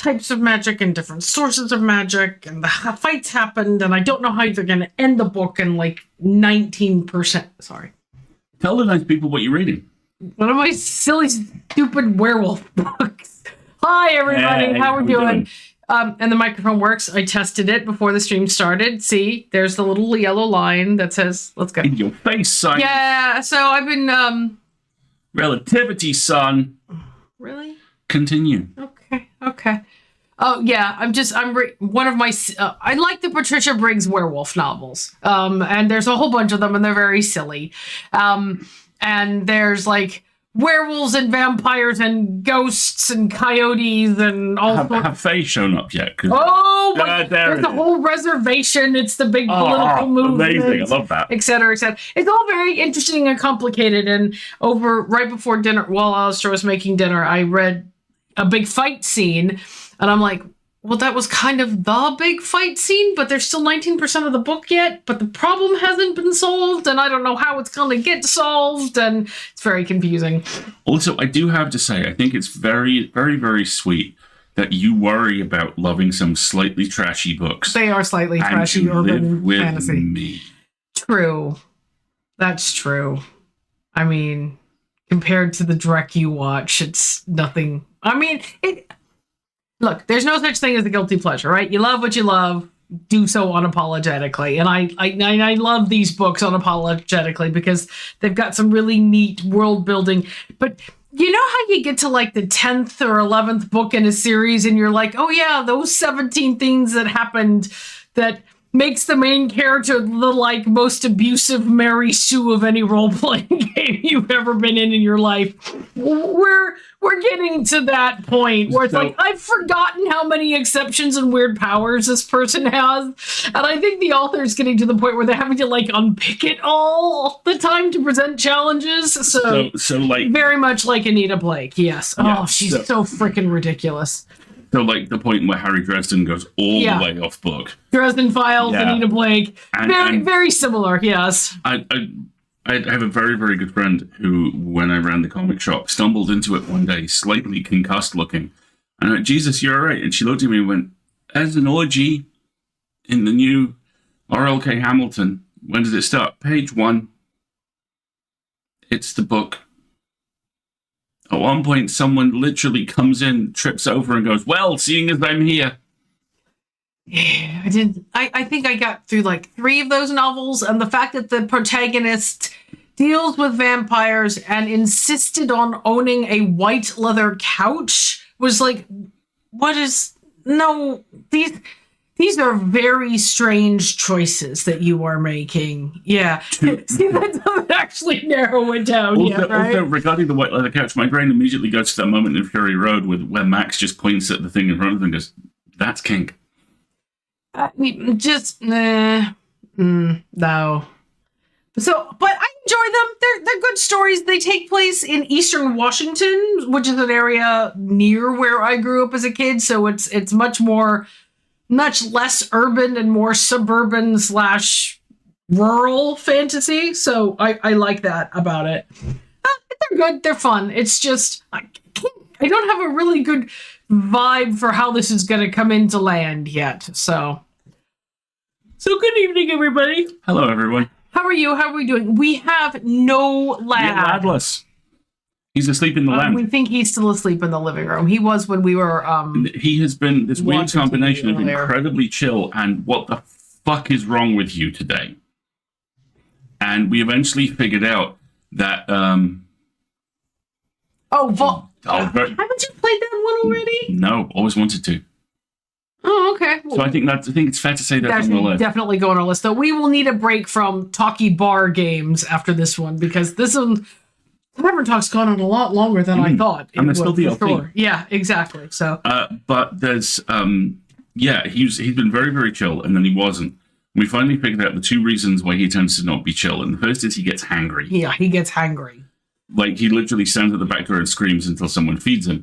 types of magic and different sources of magic, and the fights happened, and I don't know how they're going to end the book in like 19%. Sorry. Tell the nice people what you're reading. One of my silly, stupid werewolf books. Hi, everybody. Hey, how we doing? And the microphone works. I tested it before the stream started. See, there's the little yellow line that says, let's go. In your face, son. Yeah, so I've been... Relativity, son. Really? Continue. Okay. Oh, yeah, one of my... I like the Patricia Briggs werewolf novels. And there's a whole bunch of them, and they're very silly. And there's, like... werewolves and vampires and ghosts and coyotes and all sorts. Have Faye shown up yet? Oh, there's a whole reservation. It's the big political movement. Amazing. I love that. Et cetera, et cetera. It's all very interesting and complicated. And right before dinner, while Alistair was making dinner, I read a big fight scene. And I'm like, well, that was kind of the big fight scene, but there's still 19% of the book yet, but the problem hasn't been solved, and I don't know how it's going to get solved, and it's very confusing. Also, I do have to say, I think it's very, very, very sweet that you worry about loving some slightly trashy books. They are slightly trashy urban with fantasy. Me. True. That's true. I mean, compared to the Drek you watch, it's nothing. I mean, look, there's no such thing as a guilty pleasure, right? You love what you love, do so unapologetically. And I love these books unapologetically because they've got some really neat world building. But you know how you get to like the 10th or 11th book in a series and you're like, oh yeah, those 17 things that happened that makes the main character the like most abusive Mary Sue of any role-playing game you've ever been in your life. We're getting to that point where it's like, I've forgotten how many exceptions and weird powers this person has. And I think the author's getting to the point where they're having to like unpick it all the time to present challenges. So like very much like Anita Blake. Yes. Yeah, she's so freaking ridiculous. So, like, the point where Harry Dresden goes all the way off book. Dresden Files, Anita Blake. Very similar, yes. I have a very, very good friend who, when I ran the comic shop, stumbled into it one day, slightly concussed looking. And I went, Jesus, you're all right. And she looked at me and went, as an orgy in the new R.L.K. Hamilton, when did it start? Page 1. It's the book. At one point, someone literally comes in, trips over, and goes, well, seeing as I'm here. Yeah, I think I got through like 3 of those novels, and the fact that the protagonist deals with vampires and insisted on owning a white leather couch was like, these are very strange choices that you are making. Yeah. See, that doesn't actually narrow it down yet, right? Also, regarding the white leather couch, my brain immediately goes to that moment in Fury Road where Max just points at the thing in front of him and goes, that's kink. No. But I enjoy them. They're good stories. They take place in Eastern Washington, which is an area near where I grew up as a kid. So it's much less urban and more suburban / rural fantasy. So I like that about it. They're good. They're fun. It's just, I don't have a really good vibe for how this is going to come into land yet. So good evening, everybody. Hello, everyone. How are you? How are we doing? We have no lad. Yeah, ladless. He's asleep in the lounge. We think he's still asleep in the living room. He was when we were... he has been this weird combination of incredibly chill and what the fuck is wrong with you today? And we eventually figured out that... haven't you played that one already? No, always wanted to. Oh, okay. So I think it's fair to say that's on the list. Definitely go on our list. Though we will need a break from talky bar games after this one, because this one... Tavern Talk's gone on a lot longer than I thought. And there's still DLC. Sure. Yeah, exactly. So, but there's, he's been very, very chill, and then he wasn't. We finally figured out the 2 reasons why he tends to not be chill. And the first is he gets hangry. Yeah, he gets hangry. Like, he literally stands at the back door and screams until someone feeds him.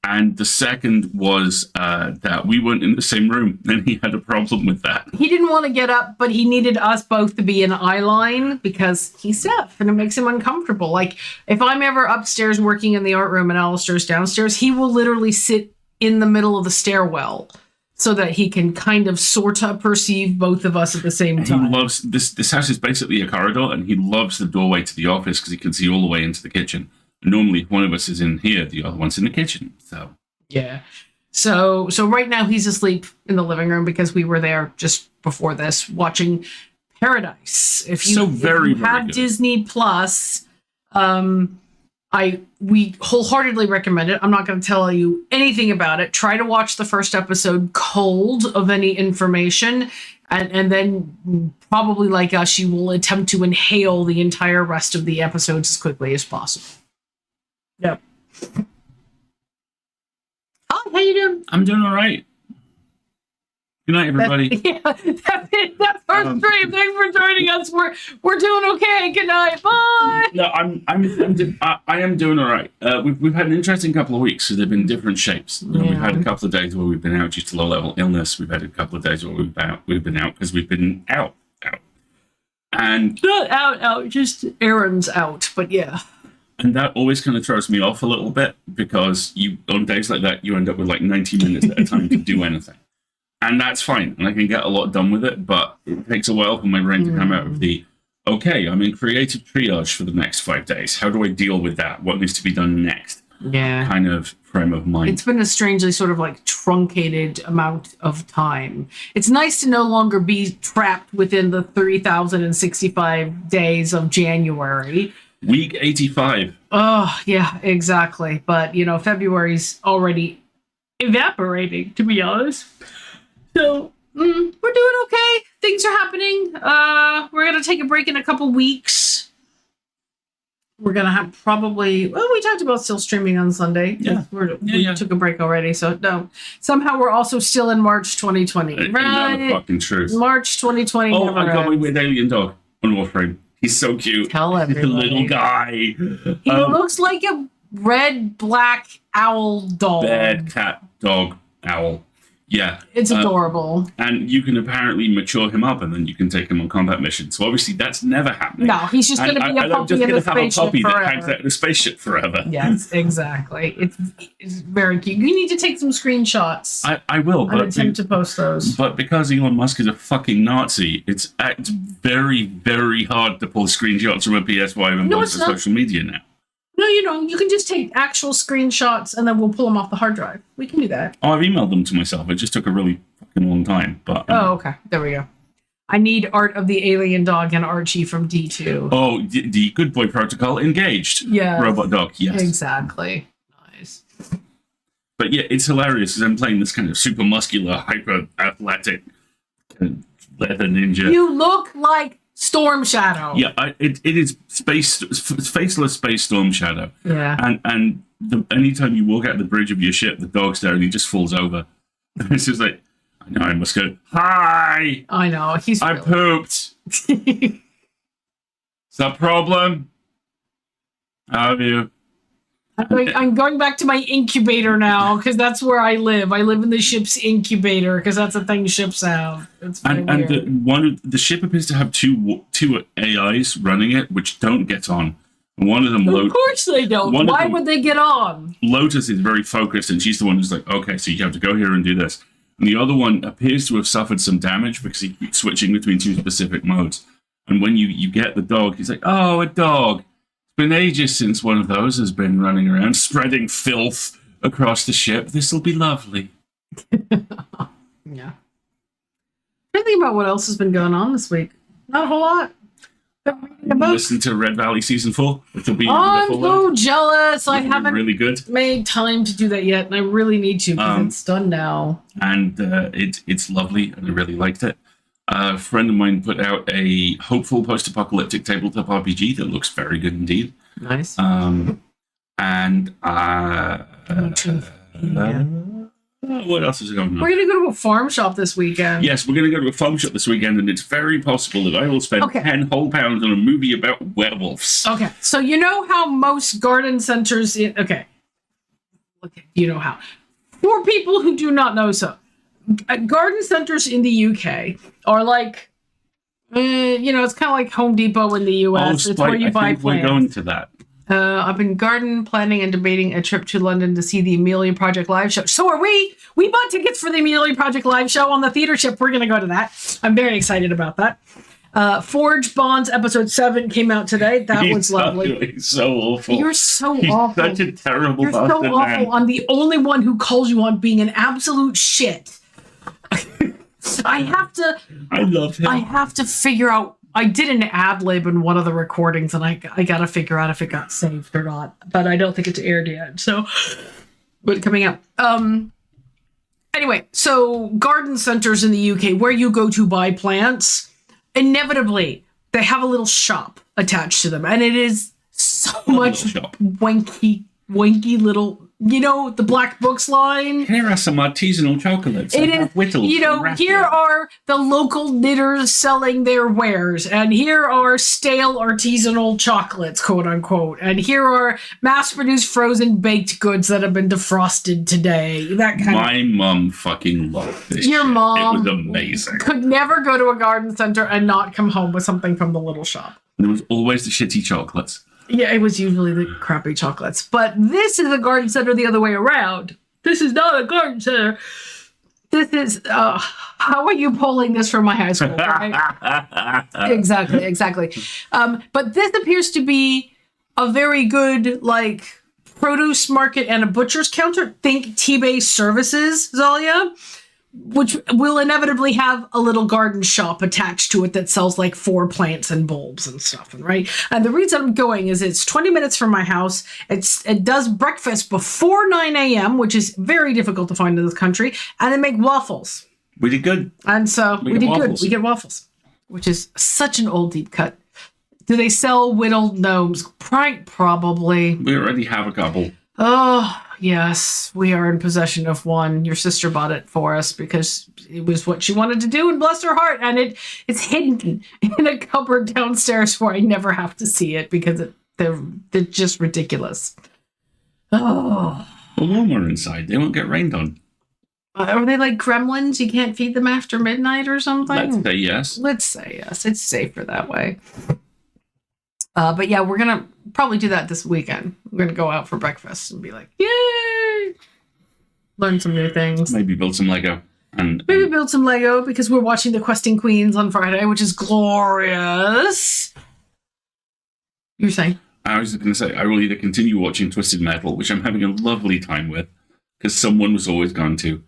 And the second was that we weren't in the same room, and he had a problem with that. He didn't want to get up, but he needed us both to be in eye line because he's deaf, and it makes him uncomfortable. Like, if I'm ever upstairs working in the art room and Alistair's downstairs, he will literally sit in the middle of the stairwell so that he can kind of sort of perceive both of us at the same time. He loves this house is basically a corridor, and he loves the doorway to the office because he can see all the way into the kitchen. Normally, if one of us is in here, the other one's in the kitchen. So yeah. So right now he's asleep in the living room because we were there just before this watching Paradise. If you have good. Disney Plus, we wholeheartedly recommend it. I'm not going to tell you anything about it. Try to watch the first episode cold of any information, and then probably like us, you will attempt to inhale the entire rest of the episodes as quickly as possible. Yep. Hi, how you doing? I'm doing all right. Good night, everybody. That's our stream. Thanks for joining us. We're doing okay. Good night. Bye. No, I am doing all right. We've had an interesting couple of weeks, so they've been different shapes. Yeah. We've had a couple of days where we've been out due to low-level illness. We've had a couple of days where we've been out because we've been out, and not out, just errands out. But yeah. And that always kind of throws me off a little bit because on days like that, you end up with like 90 minutes at a time to do anything. And that's fine. And I can get a lot done with it, but it takes a while for my brain to come out of okay, I'm in creative triage for the next 5 days. How do I deal with that? What needs to be done next? Yeah. Kind of frame of mind. It's been a strangely sort of like truncated amount of time. It's nice to no longer be trapped within the 3,065 days of January. Week 85. Oh, yeah, exactly. But, February's already evaporating, to be honest. So, we're doing okay. Things are happening. We're going to take a break in a couple weeks. We're going to have we talked about still streaming on Sunday. Yeah. We took a break already, so no. Somehow we're also still in March 2020. Right? The fucking truth. March 2020. Oh, I got my weird alien dog on Warframe. He's so cute. Tell everybody. He's a little guy. He looks like a red, black owl dog. Bad cat, dog, owl. Yeah. It's adorable. And you can apparently mature him up and then you can take him on combat missions. So obviously that's never happening. No, he's just going to be a puppy in a spaceship forever. That hangs out in a spaceship forever. Yes, exactly. It's very cute. You need to take some screenshots. I will. But attempt to post those. But because Elon Musk is a fucking Nazi, it's very, very hard to pull screenshots from a PS5 and post to social media now. No, you can just take actual screenshots and then we'll pull them off the hard drive. We can do that. Oh, I've emailed them to myself. It just took a really fucking long time. But okay. There we go. I need art of the alien dog and Archie from D2. Oh, the Good Boy Protocol engaged. Yeah. Robot dog, yes. Exactly. Nice. But yeah, it's hilarious because I'm playing this kind of super muscular, hyper athletic leather ninja. You look like Storm Shadow. Yeah, it is faceless space Storm Shadow. Yeah. And anytime you walk out the bridge of your ship, the dog's there and he just falls over. It's just like, I know I must go, hi! I know, I pooped. Is that a problem? How have you? I'm going back to my incubator now because that's where I live. I live in the ship's incubator because that's a thing ships have. It's and the ship appears to have two AIs running it, which don't get on. One of them, of course they don't. Why would they get on? Lotus is very focused, and she's the one who's like, okay, so you have to go here and do this. And the other one appears to have suffered some damage because he keeps switching between two specific modes. And when you get the dog, he's like, oh, a dog. It's been ages since one of those has been running around, spreading filth across the ship. This'll be lovely. Yeah. I think about what else has been going on this week. Not a whole lot. Listen to Red Valley Season 4, which will be I'm so jealous. I haven't really good. made time to do that yet, and I really need to because it's done now. And it's lovely, and I really liked it. A friend of mine put out a hopeful post-apocalyptic tabletop RPG that looks very good indeed. Nice. What else is going on? We're going to go to a farm shop this weekend. Yes, we're going to go to a farm shop this weekend, and it's very possible that I will spend 10 whole pounds on a movie about werewolves. Okay, so you know how most garden centers... you know how. For people who do not know so, garden centers in the UK are like, it's kind of like Home Depot in the US. It's where you buy plants. We're going to that. I've been garden planning and debating a trip to London to see the Amelia Project live show. So are we. We bought tickets for the Amelia Project live show on the theater ship. We're going to go to that. I'm very excited about that. Forge Bonds episode 7 came out today. That was lovely. He's so awful. You're so He's awful. Such a terrible You're so bastard, awful. man. I'm the only one who calls you on being an absolute shit. I love him. I have to figure out. I did an ad lib in one of the recordings, and I got to figure out if it got saved or not. But I don't think it's aired yet. So, but coming up. Anyway, so garden centers in the UK where you go to buy plants, inevitably they have a little shop attached to them, and it is so much wanky little. You know, the Black Books line. Here are some artisanal chocolates. It is, you know, here are the local knitters selling their wares, and here are stale artisanal chocolates, quote unquote, and here are mass-produced frozen baked goods that have been defrosted today. That kind My mum fucking loved this. Your shit. mom It was amazing. Could never go to a garden center and not come home with something from the little shop. There was always the shitty chocolates. Yeah, it was usually the crappy chocolates. But this is a garden center the other way around. This is not a garden center. This is, how are you pulling this from my high school, right? Exactly. But this appears to be a very good, like, produce market and a butcher's counter. Think T-Base Services, Zalia, which will inevitably have a little garden shop attached to it that sells like 4 plants and bulbs and stuff, right? And the reason I'm going is it's 20 minutes from my house. It does breakfast before 9 a.m., which is very difficult to find in this country, and they make waffles. We did good. And so we did waffles. good. We get waffles, which is such an old deep cut. Do they sell whittled gnomes? Probably. We already have a couple. Oh, yes, we are in possession of one. Your sister bought it for us because it was what she wanted to do, and bless her heart. And it's hidden in a cupboard downstairs where I never have to see it because they're just ridiculous. Oh. Well, when we're inside, they won't get rained on. Are they like gremlins? You can't feed them after midnight or something? Let's say yes. Let's say yes. It's safer that way. But yeah, we're going to probably do that this weekend. We're going to go out for breakfast and be like, yay! Learn some new things. Maybe build some Lego. And Maybe build some Lego because we're watching The Questing Queens on Friday, which is glorious. You're saying? I was going to say, I will either continue watching Twisted Metal, which I'm having a lovely time with, because someone was always going to,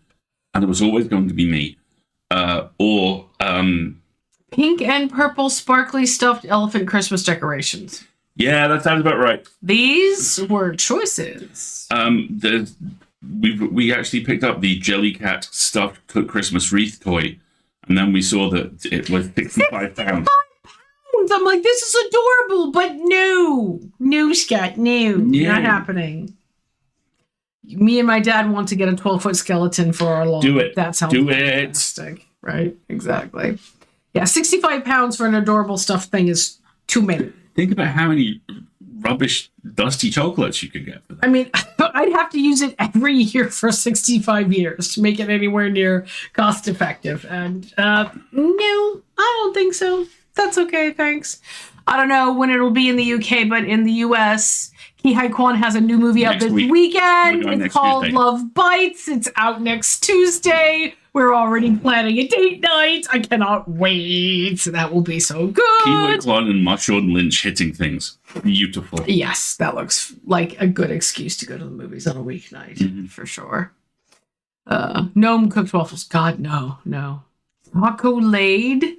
and it was always going to be me, or Pink and purple sparkly stuffed elephant Christmas decorations. Yeah, that sounds about right. These were choices. We actually picked up the Jellycat stuffed Christmas wreath toy, and then we saw that it was £65. I'm like, this is adorable, but no, Scott, no, not happening. Me and my dad want to get a 12-foot skeleton for our lawn. Do it. That sounds fantastic. Right? Exactly. Yeah, £65 for an adorable stuffed thing is too many. Think about how many rubbish, dusty chocolates you could get for that. I mean, I'd have to use it every year for 65 years to make it anywhere near cost effective. And no, I don't think so. That's okay, thanks. I don't know when it'll be in the UK, but in the US, Ki Hai Kwan has a new movie out this weekend. It's called Tuesday. Love Bites. It's out next Tuesday. We're already planning a date night. I cannot wait. That will be so good. Ki Hai Kwan and Marshawn Lynch hitting things. Beautiful. Yes, that looks like a good excuse to go to the movies on a weeknight, for sure. Gnome cooked waffles. God, no. Taco Lade?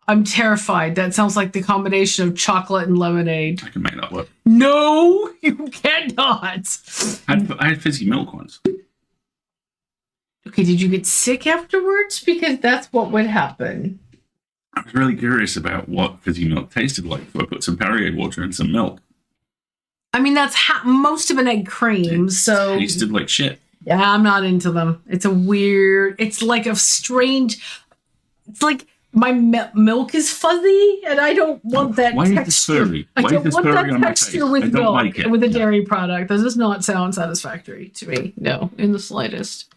I'm terrified. That sounds like the combination of chocolate and lemonade. I can make that work. No, you cannot. I had fizzy milk once. Okay, did you get sick afterwards? Because that's what would happen. I was really curious about what fizzy milk tasted like, so I put some Perrier water and some milk. I mean, that's most of an egg cream, so... It tasted like shit. Yeah, I'm not into them. It's a weird... It's like a strange... It's like my milk is fuzzy, and I don't want that Why texture. is this furry? I Why don't is this want furry that on my texture face? with I don't milk, like it. with a dairy product. That does not sound satisfactory to me. No, in the slightest.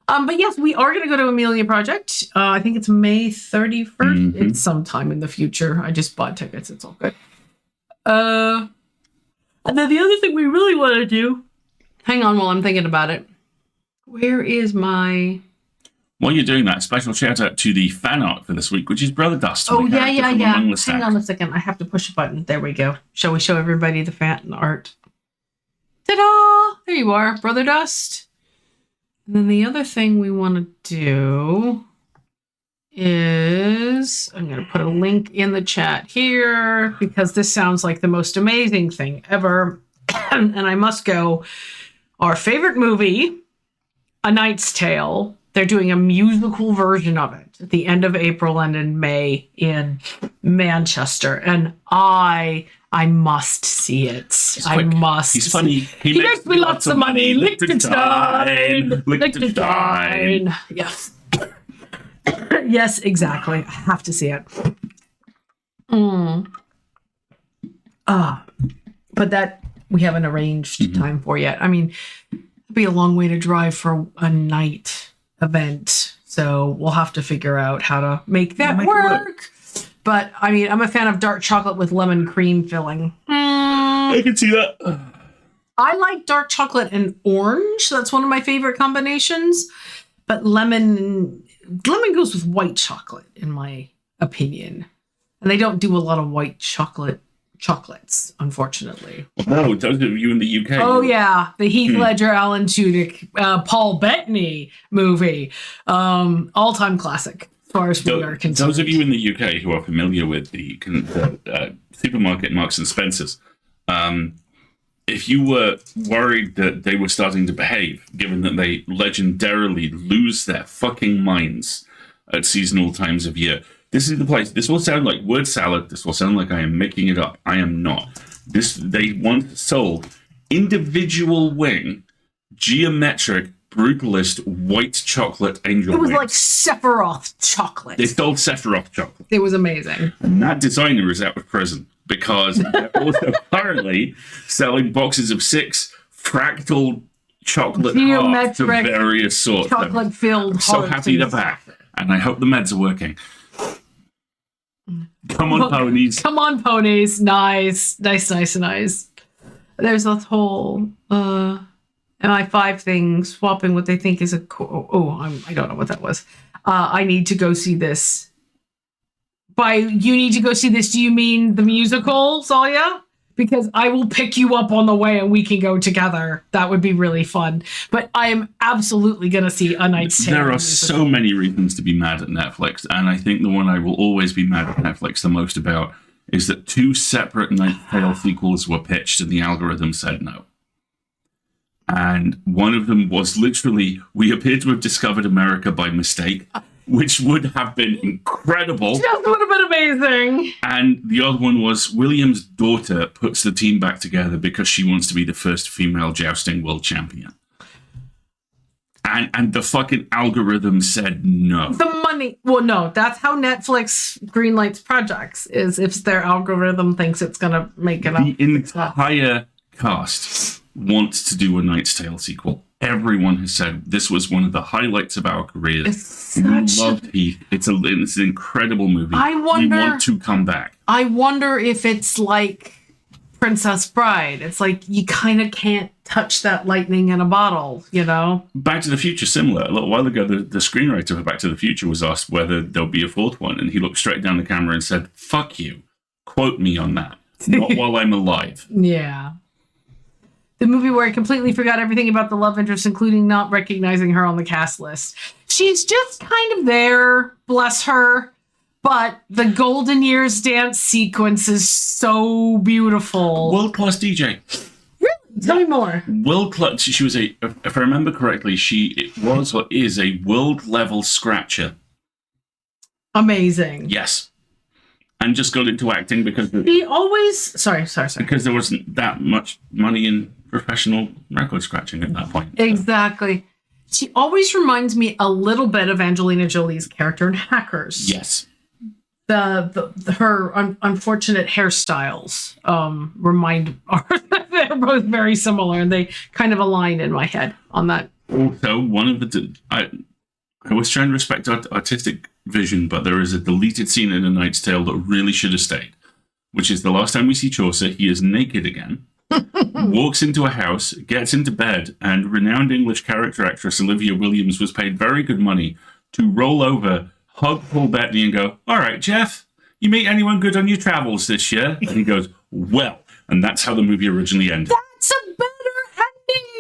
But yes, we are going to go to Amelia Project. I think it's May 31st. It's sometime in the future. I just bought tickets. It's all good. And then the other thing we really want to do, hang on while I'm thinking about it. Where is my... While you're doing that, special shout out to the fan art for this week, which is Brother Dust. Oh, yeah. Hang on a second. I have to push a button. There we go. Shall we show everybody the fan art? Ta-da! There you are, Brother Dust. And then the other thing we want to do is... I'm going to put a link in the chat here because this sounds like the most amazing thing ever. And I must go. Our favorite movie, A Knight's Tale. They're doing a musical version of it at the end of April and in May in Manchester. And I must see it. I must. He's funny. He makes me lots of money. Liechtenstein. Liechtenstein. Yes. Yes, exactly. I have to see it. But that we haven't arranged time for yet. I mean, it'd be a long way to drive for a night event. So we'll have to figure out how to make that work. But I mean, I'm a fan of dark chocolate with lemon cream filling. I can see that. I like dark chocolate and orange. That's one of my favorite combinations. But lemon goes with white chocolate, in my opinion. And they don't do a lot of white chocolates, unfortunately. No, those of you in the UK. Oh, yeah. The Heath Ledger, Alan Tudyk, Paul Bettany movie. All-time classic, as far as we are concerned. Those of you in the UK who are familiar with the supermarket Marks and Spencer's, if you were worried that they were starting to behave, given that they legendarily lose their fucking minds at seasonal times of year, this is the place. This will sound like word salad. This will sound like I am making it up. I am not. They once sold individual wing, geometric, brutalist white chocolate angel wings. It was like Sephiroth chocolate. They sold Sephiroth chocolate. It was amazing. And that designer is out of prison because they're also currently selling boxes of 6 fractal chocolate hearts of various sorts. Chocolate-filled hearts. So happy they're back. And I hope the meds are working. Come on, ponies. Come on, ponies. Nice. There's this whole MI5 thing, swapping what they think is a... I don't know what that was. I need to go see this. By you need to go see this, do you mean the musical, Salia? Because I will pick you up on the way and we can go together. That would be really fun. But I am absolutely going to see A Knight's Tale. There are so many reasons to be mad at Netflix. And I think the one I will always be mad at Netflix the most about is that 2 separate Knight's Tale sequels were pitched and the algorithm said no. And one of them was literally, we appear to have discovered America by mistake, which would have been incredible. Just would have been amazing. And the other one was William's daughter puts the team back together because she wants to be the first female jousting world champion. And the fucking algorithm said no. The money. Well, no, that's how Netflix greenlights projects, is if their algorithm thinks it's going to make it up. The entire cast wants to do a Knight's Tale sequel. Everyone has said this was one of the highlights of our careers. We loved Heath. It's an incredible movie. We want to come back. I wonder if it's like Princess Bride. It's like you kind of can't touch that lightning in a bottle, you know? Back to the Future, similar. A little while ago, the screenwriter for Back to the Future was asked whether there'll be a 4th one, and he looked straight down the camera and said, "Fuck you. Quote me on that. Not while I'm alive." Yeah. The movie where I completely forgot everything about the love interest, including not recognizing her on the cast list. She's just kind of there, bless her. But the Golden Years dance sequence is so beautiful. World-class DJ. Really? Tell me more. World-class. She was if I remember correctly, she was or is a world-level scratcher. Amazing. Yes. And just got into acting because... He always... Sorry. Because there wasn't that much money in professional record scratching at that point. Exactly. She always reminds me a little bit of Angelina Jolie's character in Hackers. Yes. Her unfortunate hairstyles remind... They're both very similar, and they kind of align in my head on that. Also, one of the... I was trying to respect artistic vision, but there is a deleted scene in A Knight's Tale that really should have stayed, which is the last time we see Chaucer, he is naked again. walks into a house, gets into bed, and renowned English character actress Olivia Williams was paid very good money to roll over, hug Paul Bettany, and go, "All right, Jeff, you meet anyone good on your travels this year?" And he goes, "Well," and that's how the movie originally ended. That's a better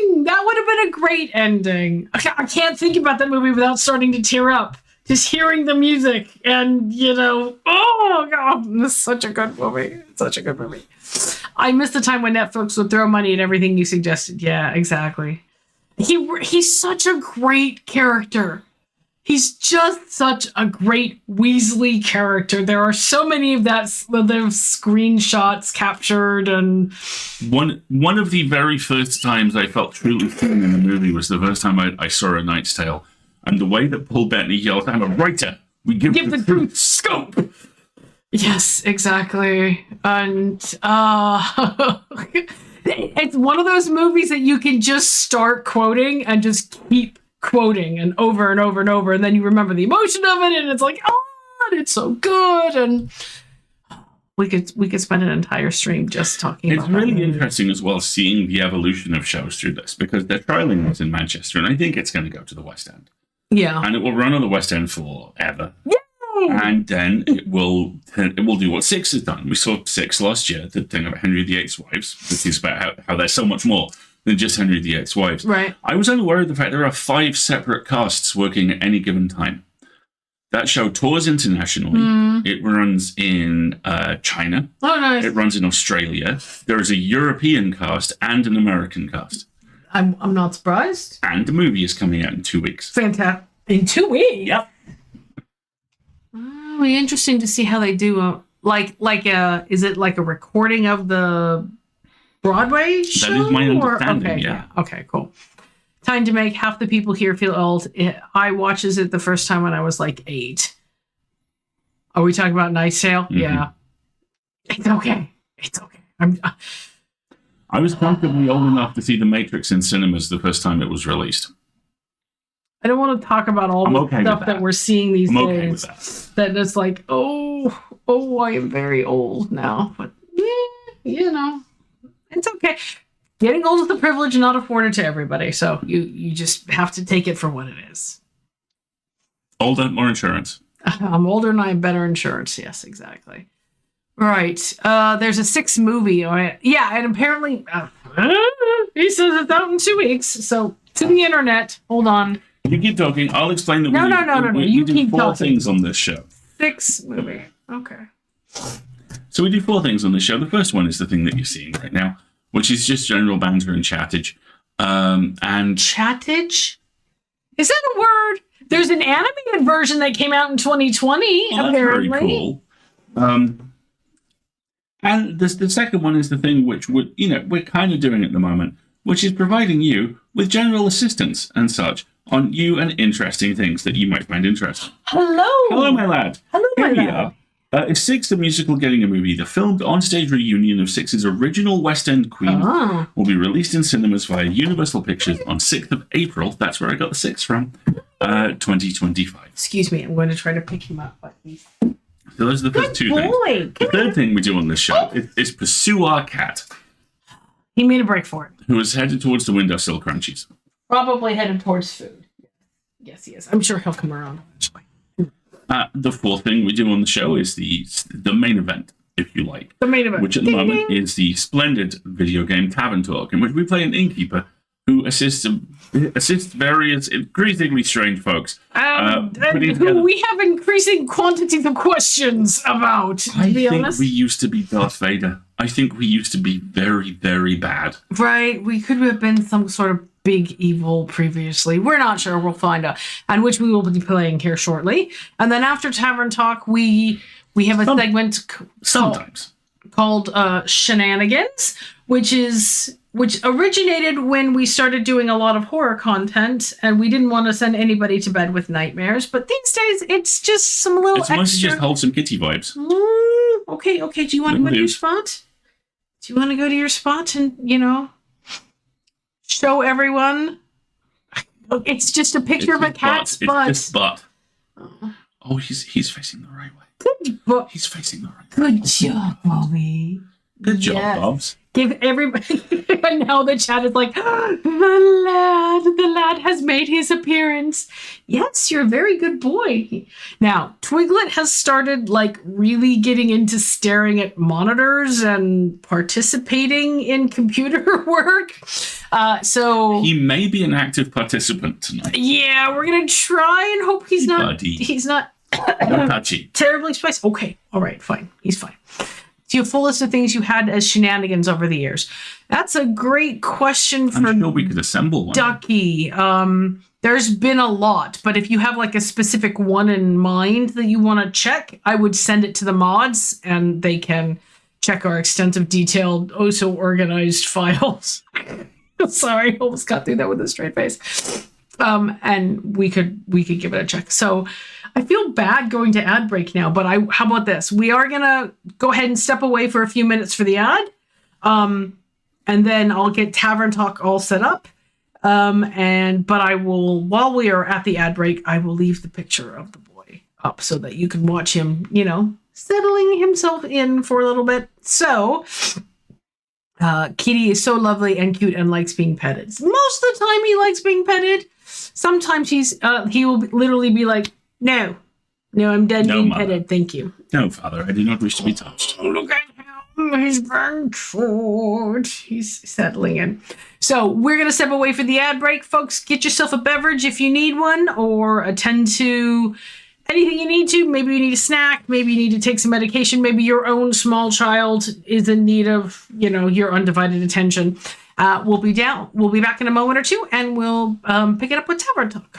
ending. That would have been a great ending. I can't think about that movie without starting to tear up. Just hearing the music and, oh, God, this is such a good movie. Such a good movie. I miss the time when Netflix would throw money at everything you suggested. Yeah, exactly. He's such a great character. He's just such a great Weasley character. There are so many of those screenshots captured, and one of the very first times I felt truly seen in the movie was the first time I saw A Knight's Tale. And the way that Paul Bettany yells, "I'm a writer. We give the truth scope." Yes, exactly. And it's one of those movies that you can just start quoting and just keep quoting and over and over and over, and then you remember the emotion of it, and it's like, oh, it's so good. And we could spend an entire stream just talking about it. It's really interesting as well seeing the evolution of shows through this, because they're trialing this in Manchester, and I think it's going to go to the West End. Yeah. And it will run on the West End forever. Yay! And then it will do what Six has done. We saw Six last year, the thing about Henry VIII's wives, which is about how there's so much more than just Henry VIII's wives. Right. I was unaware of the fact there are 5 separate casts working at any given time. That show tours internationally. It runs in China. Oh, nice. It runs in Australia. There is a European cast and an American cast. I'm not surprised. And the movie is coming out in 2 weeks. Fantastic. In 2 weeks? Yep. It'll be interesting to see how they do is it like a recording of the Broadway show? That is my understanding, okay, yeah. Okay, cool. Time to make half the people here feel old. I watched it the first time when I was like 8. Are we talking about Knight's Tale? Mm-hmm. Yeah. It's okay. It's okay. I was comfortably old enough to see The Matrix in cinemas the first time it was released. I don't want to talk about all the stuff that we're seeing these days. Okay with that. That it's like, oh, I am very old now. But, it's okay. Getting old is a privilege not afforded to everybody. So you just have to take it for what it is. Older, more insurance. I'm older and I have better insurance. Yes, exactly. Right. There's a 6 movie. Yeah, and apparently he says it's out in 2 weeks. So to the internet. Hold on. You keep talking. I'll explain that. No. You do keep 4 talking. things on this show. 6 movie. Okay. So we do 4 things on this show. The first one is the thing that you're seeing right now, which is just general banter and chattage. And chattage? Is that a word? There's an animated version that came out in 2020. Apparently. That's very cool. And the second one is the thing which we're kind of doing at the moment, which is providing you with general assistance and such on new and interesting things that you might find interesting. Hello, my lad. Hello, my lad. Here we are. Is Six, the musical, getting a movie? The filmed on-stage reunion of Six's original West End queen will be released in cinemas via Universal Pictures on 6th of April. That's where I got the 6 from. 2025. Excuse me, I'm going to try to pick him up. So those are the first 2 things. The third thing we do on this show is pursue our cat. He made a break for it. Who is headed towards the windowsill crunchies. Probably headed towards food. Yes, he is. I'm sure he'll come around eventually. The 4th thing we do on the show is the main event, if you like. The main event. Which at the moment is the splendid video game Tavern Talk, in which we play an innkeeper who assists various increasingly strange folks. Who we have increasing quantities of questions about, to be honest. We used to be Darth Vader. I think we used to be very, very bad. Right. We could have been some sort of big evil previously. We're not sure. We'll find out. And which we will be playing here shortly. And then after Tavern Talk, we have a segment called Shenanigans, which originated when we started doing a lot of horror content, and we didn't want to send anybody to bed with nightmares. But these days, it's just some little extra. It's mostly just wholesome kitty vibes. Okay. Do you want to go to your spot? Do you want to go to your spot and, show everyone? It's just a picture of a cat's butt. It's just butt. Oh, he's facing the right way. Good. He's facing the right way. Good job, Bobby. Good job, Yes. Bobs. Give everybody. And now the chat is like, the lad has made his appearance. Yes, you're a very good boy. Now, Twiglet has started like really getting into staring at monitors and participating in computer work. So He may be an active participant tonight. yeah, we're gonna try and hope he's not. Buddy. He's not No touchy. terribly spicy. Okay, all right, fine. He's fine. Do you have full list of things you had as shenanigans over the years? That's a great question for I'm sure we could assemble one. Ducky. There's been a lot, but if you have like a specific one in mind that you want to check, I would send it to the mods and they can check our extensive, detailed, oh so organized files. Sorry, almost got through that with a straight face. And we could give it a check. So I feel bad going to ad break now, but how about this? We are gonna go ahead and step away for a few minutes for the ad. And then I'll get Tavern Talk all set up. But I will, while we are at the ad break, I will leave the picture of the boy up so that you can watch him, settling himself in for a little bit. So Kitty is so lovely and cute and likes being petted. Most of the time he likes being petted. Sometimes he will literally be like, no, I'm done being mother. petted. Thank you. No, Father, I do not wish to be touched. Look at him. He's very cute. He's settling in. So we're going to step away for the ad break. Folks, get yourself a beverage if you need one, or attend to anything you need to. Maybe you need a snack. Maybe you need to take some medication. Maybe your own small child is in need of, your undivided attention. We'll be back in a moment or two, and we'll pick it up with Tavern Talk.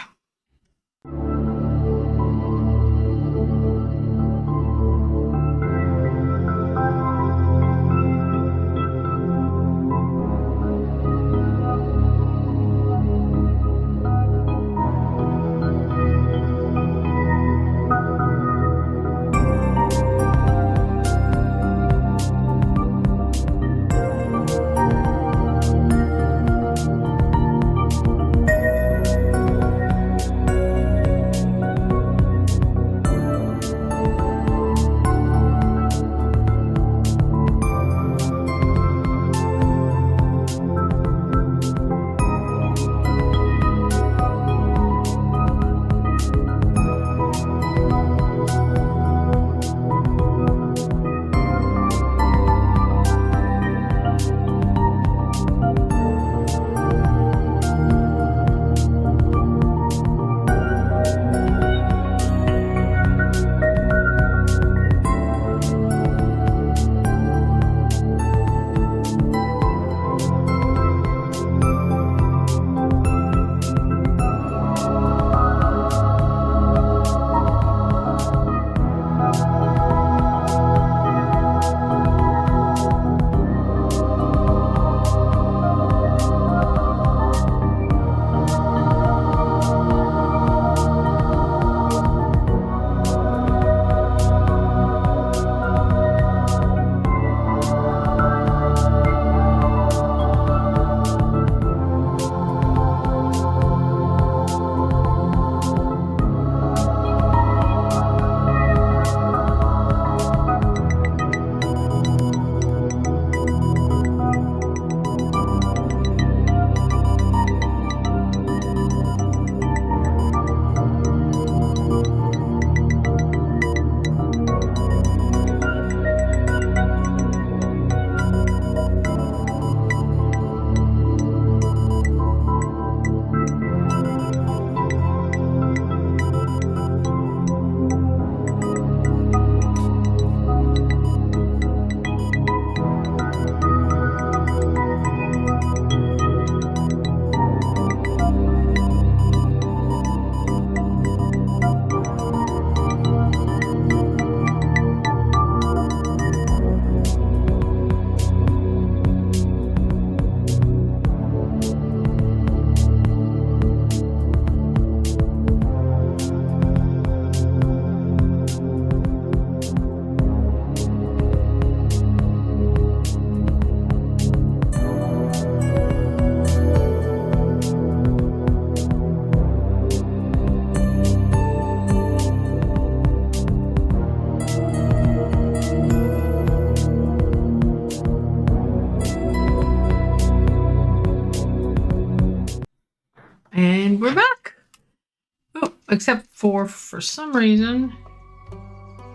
except for some reason.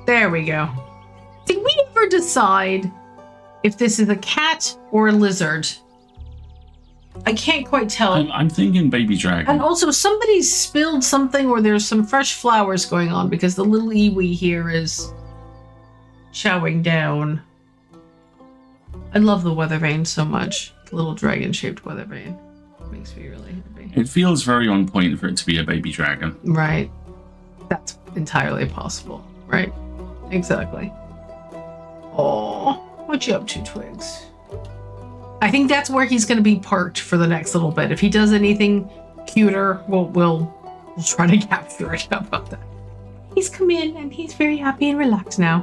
There we go. Did we ever decide if this is a cat or a lizard? I can't quite tell. I'm thinking baby dragon. And also, somebody spilled something, or there's some fresh flowers going on because the little iwi here is chowing down. I love the weather vane so much. The little dragon-shaped weather vane makes me really happy. It feels very on point for it to be a baby dragon. Right. That's entirely possible. Right. Exactly. Oh, what you up to, Twigs? I think that's where he's going to be parked for the next little bit. If he does anything cuter, we'll try to capture it. How about that? He's come in and he's very happy and relaxed now.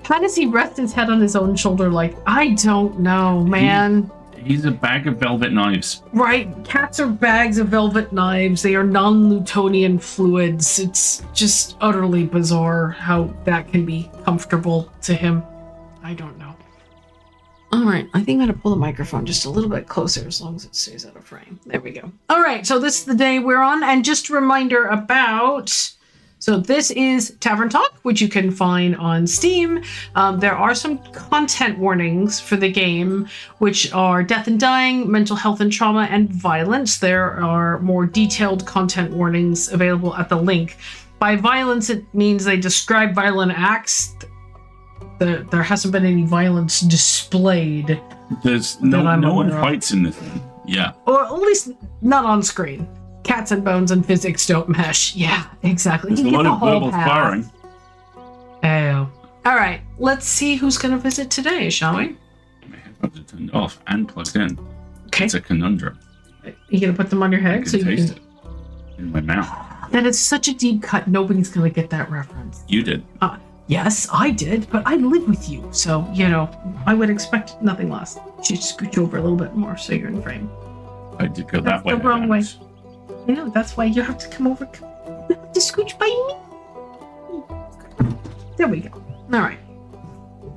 How does he rest his head on his own shoulder? Like, I don't know, man. He's a bag of velvet knives. Right. Cats are bags of velvet knives. They are non-Newtonian fluids. It's just utterly bizarre how that can be comfortable to him. I don't know. All right, I think I'm going to pull the microphone just a little bit closer as long as it stays out of frame. There we go. All right, so this is the day we're on. And just a reminder about... So this is Tavern Talk, which you can find on Steam. There are some content warnings for the game, which are death and dying, mental health and trauma, and violence. There are more detailed content warnings available at the link. By violence, it means they describe violent acts. There hasn't been any violence displayed. There's no one fights in this one. Yeah. Or at least not on screen. Cats and bones and physics don't mesh. Yeah, exactly. There's a lot of verbal sparring. Oh. All right, let's see who's going to visit today, shall we? My headphones are turned off and plugged in. Okay. It's a conundrum. You going to put them on your head? I can taste it in my mouth. That is such a deep cut. Nobody's going to get that reference. You did. Yes, I did, but I live with you, so, I would expect nothing less. You should scooch over a little bit more so you're in frame. I did go that way. The wrong way. I know, that's why you have to come over. You have to scooch by me. There we go. All right.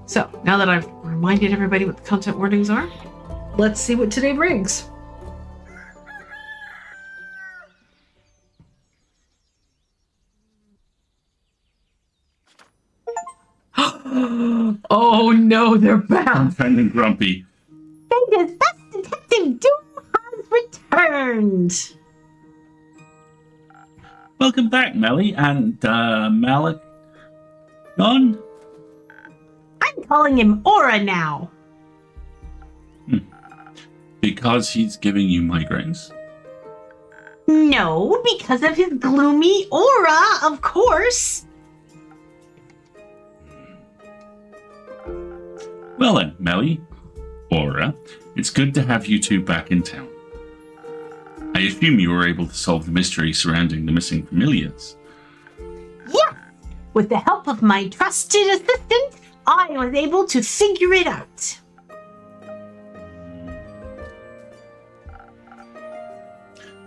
So, now that I've reminded everybody what the content warnings are, let's see what today brings. Oh no, they're back. I'm kind of grumpy. Fingers, best detective Doom has returned. Welcome back, Melly and Malik. Gone? I'm calling him Aura now. Because he's giving you migraines. No, because of his gloomy aura, of course. Well then, Melly, Aura, it's good to have you two back in town. I assume you were able to solve the mystery surrounding the missing familiars. Yeah! With the help of my trusted assistant, I was able to figure it out.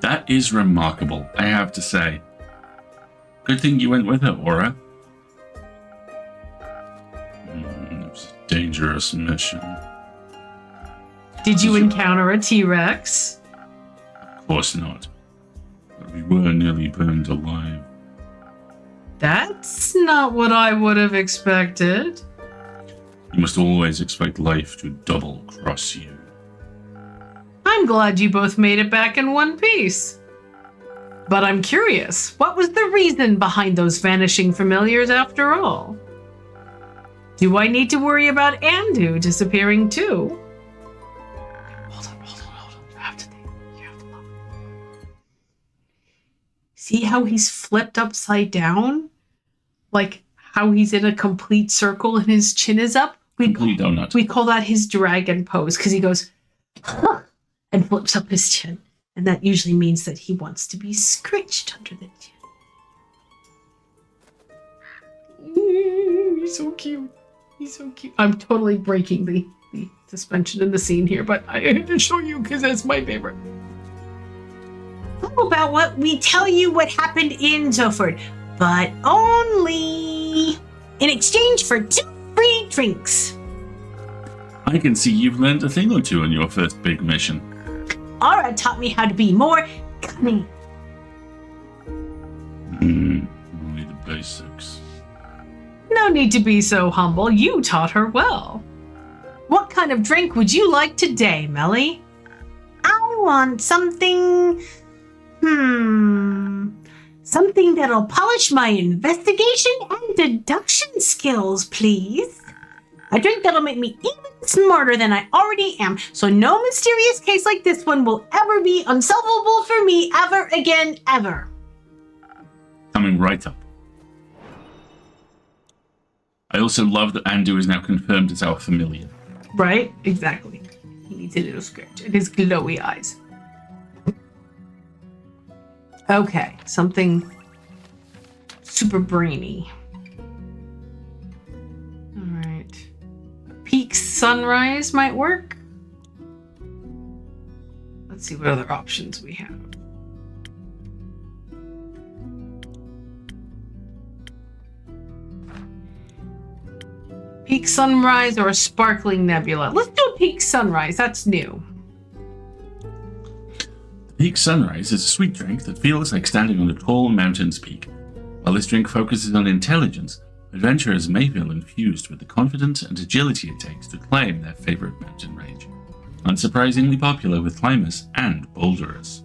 That is remarkable, I have to say. Good thing you went with her, Aura. It was a dangerous mission. Did you encounter a T-Rex? Of course not. But we were nearly burned alive. That's not what I would have expected. You must always expect life to double-cross you. I'm glad you both made it back in one piece. But I'm curious, what was the reason behind those vanishing familiars after all? Do I need to worry about Andu disappearing too? Hold on. You have to look. See how he's flipped upside down? Like how he's in a complete circle and his chin is up? Complete donut. We call that his dragon pose because he goes, huh, and flips up his chin. And that usually means that he wants to be scratched under the chin. He's so cute. I'm totally breaking the suspension in the scene here, but I had to show you because that's my favorite. How about what we tell you what happened in Zoford, but only in exchange for 2 free drinks. I can see you've learned a thing or two on your first big mission. Aura taught me how to be more cunning. Only the basics. No need to be so humble. You taught her well. What kind of drink would you like today, Melly? I want something. Something that'll polish my investigation and deduction skills, please. A drink that'll make me even smarter than I already am, so no mysterious case like this one will ever be unsolvable for me ever again, ever. Coming right up. I also love that Andu is now confirmed as our familiar. Right? Exactly. He needs a little scratch and his glowy eyes. Okay, something super brainy. Alright. Peak sunrise might work. Let's see what other options we have. Peak sunrise or a sparkling nebula. Let's do a peak sunrise. That's new. Peak Sunrise is a sweet drink that feels like standing on a tall mountain's peak. While this drink focuses on intelligence, adventurers may feel infused with the confidence and agility it takes to climb their favorite mountain range. Unsurprisingly popular with climbers and boulderers.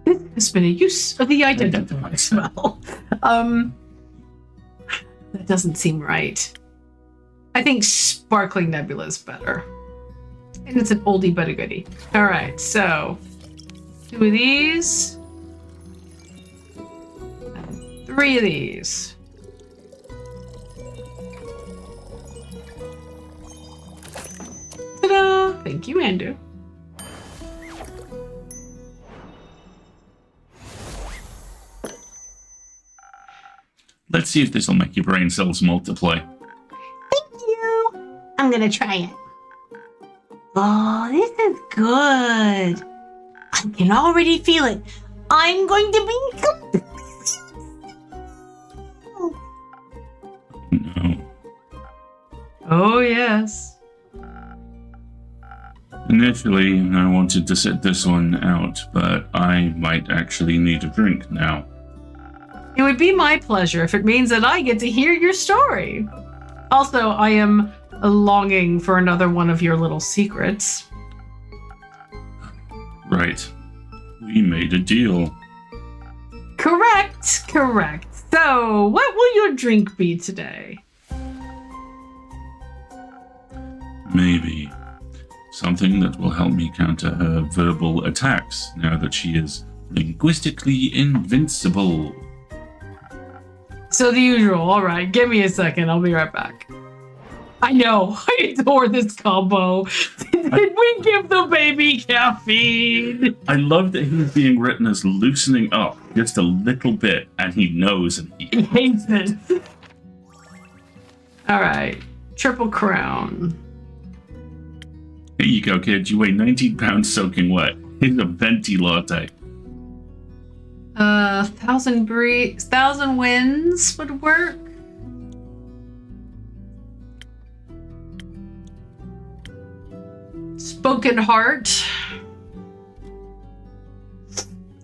This has been a use of the identifier spell. That doesn't seem right. I think Sparkling Nebula is better. And it's an oldie but a goodie. Alright, so 2 of these. And 3 of these. Ta-da! Thank you, Andu. Let's see if this will make your brain cells multiply. Thank you. I'm gonna try it. Oh, this is good. I can already feel it. I'm going to be completely. No. Oh, yes. Initially, I wanted to sit this one out, but I might actually need a drink now. It would be my pleasure if it means that I get to hear your story. Also, I am longing for another one of your little secrets. Right. We made a deal. Correct. So, what will your drink be today? Maybe. Something that will help me counter her verbal attacks now that she is linguistically invincible. So the usual. All right, give me a second. I'll be right back. I know. I adore this combo. Did we give the baby caffeine? I love that he's being written as loosening up just a little bit, and he knows and He hates it. All right, Triple Crown. Here you go, kid. You weigh 19 pounds soaking wet. Here's a venti latte. 1,000 winds would work. Spoken heart.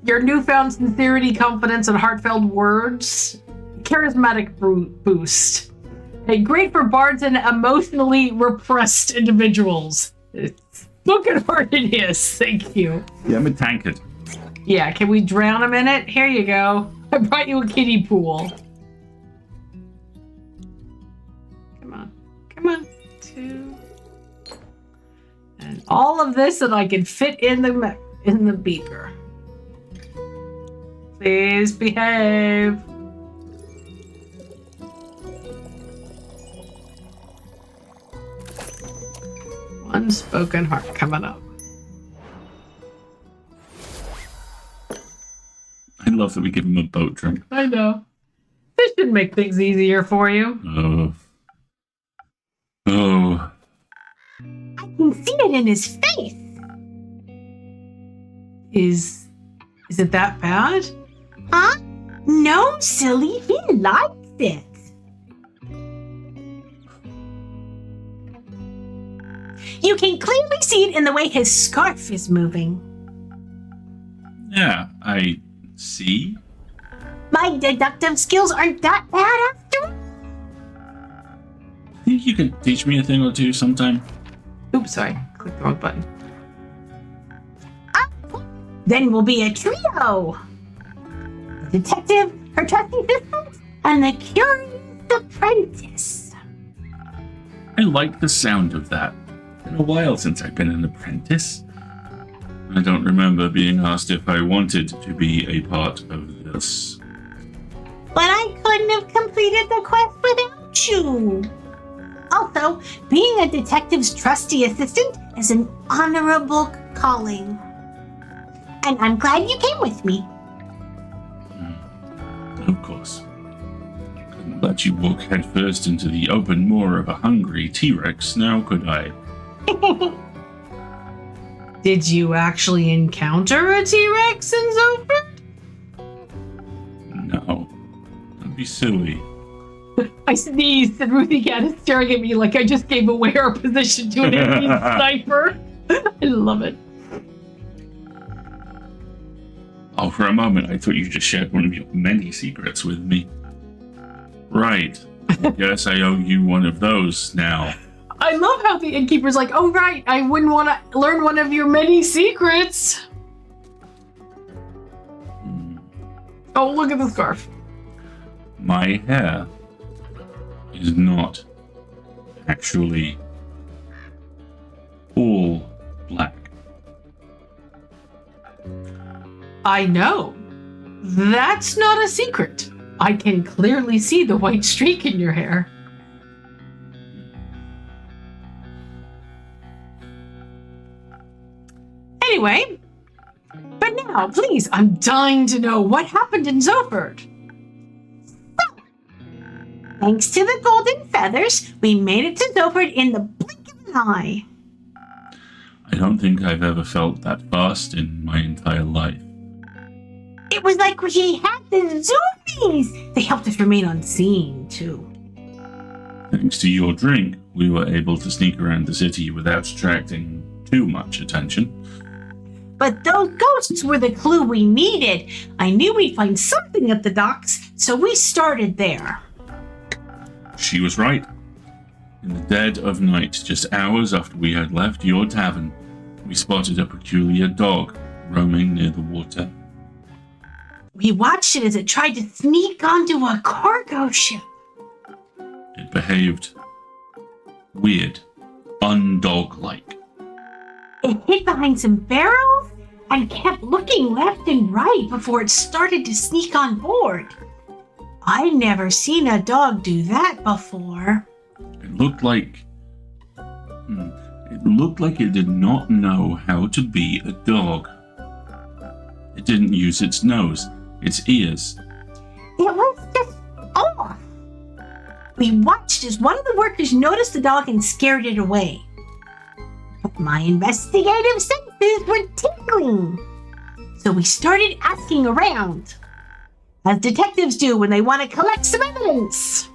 Your newfound sincerity, confidence, and heartfelt words. Charismatic boost. Hey, great for bards and emotionally repressed individuals. Spoken heart it is. Thank you. Yeah, I'm a tankard. Yeah, can we drown him in it? Here you go. I brought you a kiddie pool. Come on. 2. And all of this that I can fit in the beaker. Please behave. One spoken heart coming up. I love that we give him a boat drink. I know. This should make things easier for you. Oh. I can see it in his face. Is it that bad? Huh? No, silly. He likes it. You can clearly see it in the way his scarf is moving. Yeah, I see. My deductive skills aren't that bad after all. Think you can teach me a thing or two sometime? Oops, sorry. Clicked the wrong button. Then we'll be a trio. The detective, her trusty assistant, and the curious apprentice. I like the sound of that. It's been a while since I've been an apprentice. I don't remember being asked if I wanted to be a part of this. But I couldn't have completed the quest without you. Also, being a detective's trusty assistant is an honorable calling. And I'm glad you came with me. Of course. Couldn't let you walk headfirst into the open maw of a hungry T-Rex, now could I? Did you actually encounter a T-Rex in Zoford? No. That'd be silly. I sneezed and Ruthie Cat is staring at me like I just gave away our position to an enemy sniper. I love it. Oh, for a moment, I thought you just shared one of your many secrets with me. Right. I guess I owe you one of those now. I love how the innkeeper's like, oh right, I wouldn't want to learn one of your many secrets. Oh, look at the scarf. My hair is not actually all black. I know. That's not a secret. I can clearly see the white streak in your hair. Anyway, but now, please, I'm dying to know what happened in Zoford. Thanks to the golden feathers, we made it to Zoford in the blink of an eye. I don't think I've ever felt that fast in my entire life. It was like we had the zoomies. They helped us remain unseen, too. Thanks to your drink, we were able to sneak around the city without attracting too much attention. But those ghosts were the clue we needed. I knew we'd find something at the docks, so we started there. She was right. In the dead of night, just hours after we had left your tavern, we spotted a peculiar dog roaming near the water. We watched it as it tried to sneak onto a cargo ship. It behaved weird, undog-like. It hid behind some barrels and kept looking left and right before it started to sneak on board. I'd never seen a dog do that before. It looked like it did not know how to be a dog. It didn't use its nose, its ears. It was just off. We watched as one of the workers noticed the dog and scared it away. But my investigative senses were tingling. So we started asking around, as detectives do when they want to collect some evidence.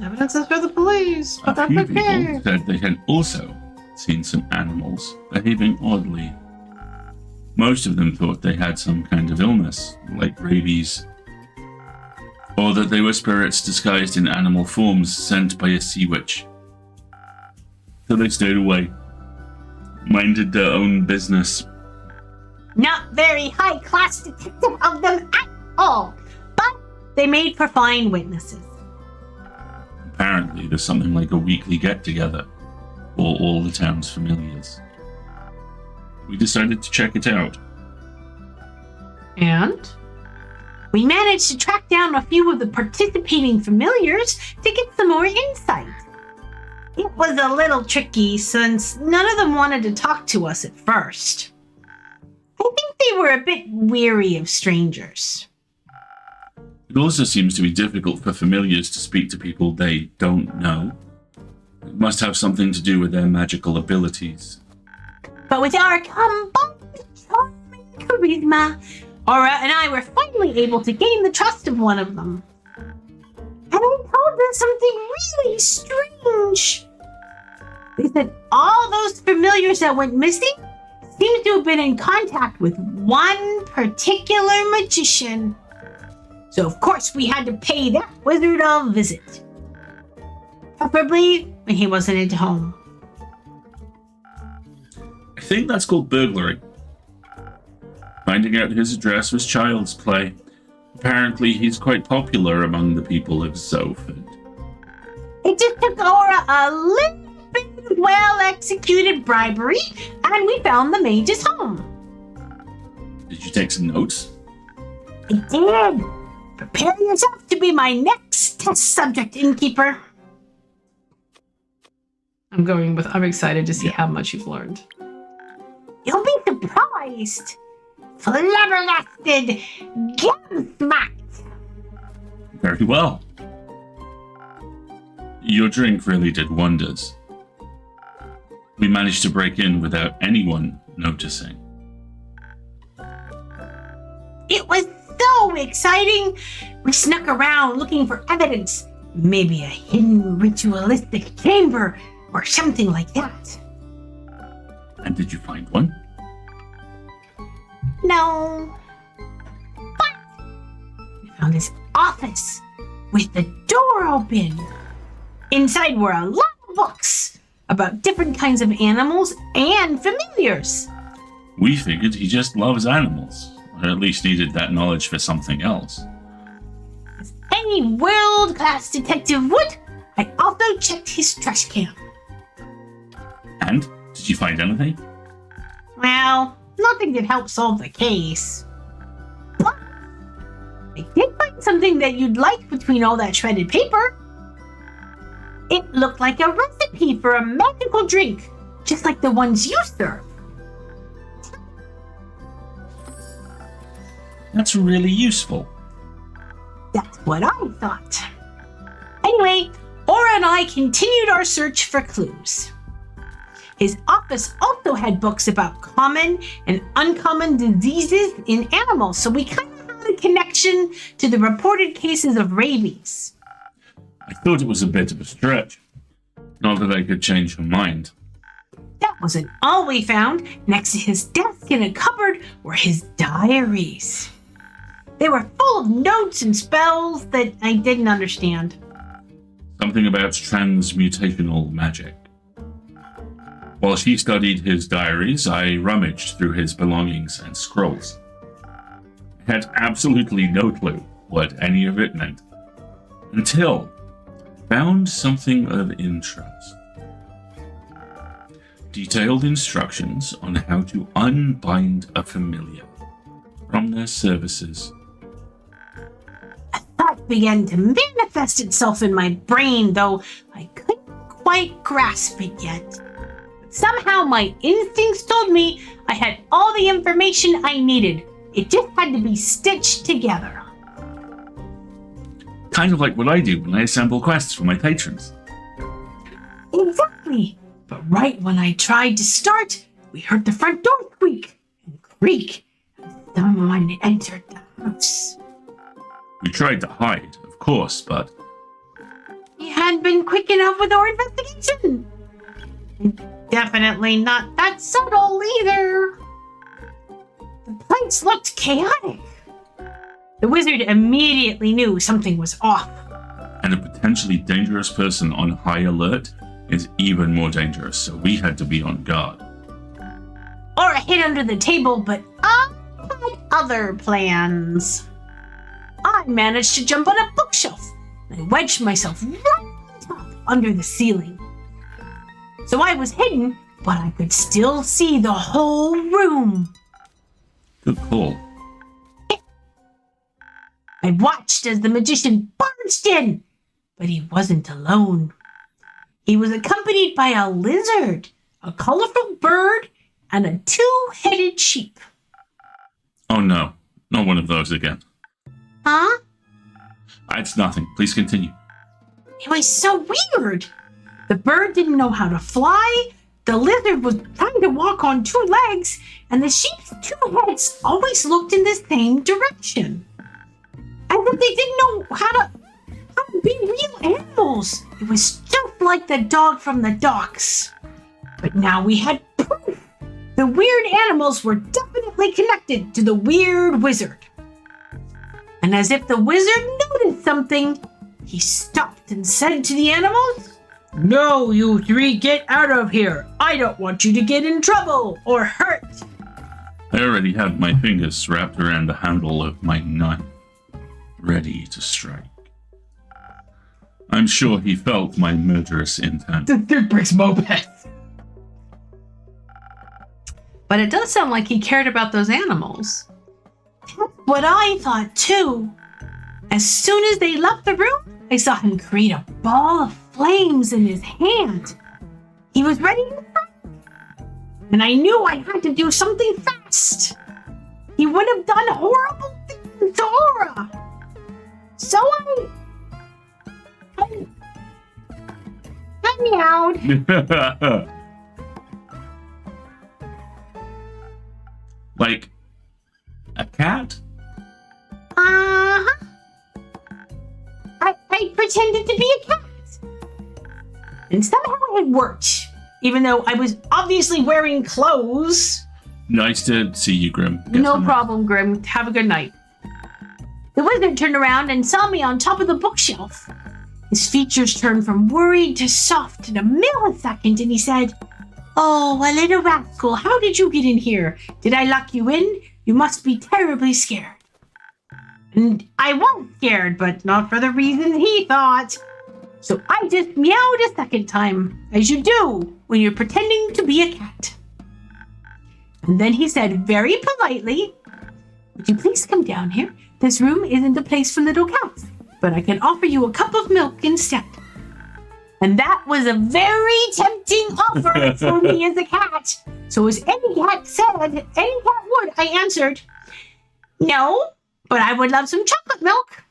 Evidence is for the police, but A that's few okay. people said they had also seen some animals behaving oddly. Most of them thought they had some kind of illness, like rabies, or that they were spirits disguised in animal forms sent by a sea witch. So they stayed away, minded their own business. Not very high-class detective of them at all, but they made for fine witnesses. Apparently, there's something like a weekly get-together for all the town's familiars. We decided to check it out. And? We managed to track down a few of the participating familiars to get some more insight. It was a little tricky since none of them wanted to talk to us at first. I think they were a bit weary of strangers. It also seems to be difficult for familiars to speak to people they don't know. It must have something to do with their magical abilities. But with our combined charm and charisma, Aura and I were finally able to gain the trust of one of them. And I told them something really strange. They said all those familiars that went missing seemed to have been in contact with one particular magician. So of course we had to pay that wizard a visit. Preferably when he wasn't at home. I think that's called burglary. Finding out his address was child's play. Apparently, he's quite popular among the people of Zoford. It just took Aura a little bit of well-executed bribery, and we found the mage's home. Did you take some notes? I did. Prepare yourself to be my next test subject, innkeeper. I'm excited to see how much you've learned. You'll be surprised. Flabbergasted, gum-smacked. Very well. Your drink really did wonders. We managed to break in without anyone noticing. It was so exciting. We snuck around looking for evidence. Maybe a hidden ritualistic chamber or something like that. And did you find one? No. But we found his office with the door open. Inside were a lot of books about different kinds of animals and familiars. We figured he just loves animals, or at least needed that knowledge for something else. As any world-class detective would, I also checked his trash can. And? Did you find anything? Well, nothing that helped solve the case. But I did find something that you'd like between all that shredded paper. It looked like a recipe for a magical drink, just like the ones you serve. That's really useful. That's what I thought. Anyway, Aura and I continued our search for clues. His office also had books about common and uncommon diseases in animals, so we kind of had a connection to the reported cases of rabies. I thought it was a bit of a stretch. Not that I could change her mind. That wasn't all we found. Next to his desk in a cupboard were his diaries. They were full of notes and spells that I didn't understand. Something about transmutational magic. While she studied his diaries, I rummaged through his belongings and scrolls. I had absolutely no clue what any of it meant, until I found something of interest. Detailed instructions on how to unbind a familiar from their services. A thought began to manifest itself in my brain, though I couldn't quite grasp it yet. Somehow my instincts told me I had all the information I needed. It just had to be stitched together. Kind of like what I do when I assemble quests for my patrons. Exactly. But right when I tried to start, we heard the front door squeak and creak, and someone entered the house. We tried to hide, of course, but We hadn't been quick enough with our investigation. Definitely not that subtle either. The place looked chaotic. The wizard immediately knew something was off. and a potentially dangerous person on high alert is even more dangerous, so we had to be on guard. Aura hid under the table, but I had other plans. I managed to jump on a bookshelf and I wedged myself right on top under the ceiling. So I was hidden, but I could still see the whole room. Good call. I watched as the magician barged in, but he wasn't alone. He was accompanied by a lizard, a colorful bird, and a two-headed sheep. Oh no, not one of those again. Huh? It's nothing. Please continue. It was so weird. The bird didn't know how to fly, the lizard was trying to walk on two legs, and the sheep's two heads always looked in the same direction. As if they didn't know how to be real animals. It was just like the dog from the docks. But now we had proof. The weird animals were definitely connected to the weird wizard. And as if the wizard noticed something, he stopped and said to the animals, No, you three, get out of here. I don't want you to get in trouble or hurt. I already had my fingers wrapped around the handle of my knife, ready to strike. I'm sure he felt my murderous intent. The dude brings mopeds. but it does sound like he cared about those animals. That's what I thought too. As soon as they left the room, I saw him create a ball of flames in his hand. He was ready to fight, and I knew I had to do something fast. He would have done horrible things to Aura. So I meowed. Like a cat? Uh-huh. I pretended to be a cat. And somehow it worked, even though I was obviously wearing clothes. Nice to see you, Grim. No problem, Grim. Have a good night. The wizard turned around and saw me on top of the bookshelf. His features turned from worried to soft in a millisecond, and he said, "Oh, a little rascal, how did you get in here? Did I lock you in? You must be terribly scared." And I was scared, but not for the reasons he thought. So I just meowed a second time, as you do when you're pretending to be a cat. And then he said very politely, "Would you please come down here? This room isn't a place for little cats, but I can offer you a cup of milk instead." And that was a very tempting offer for me as a cat. So as any cat would, I answered, "No, but I would love some chocolate milk."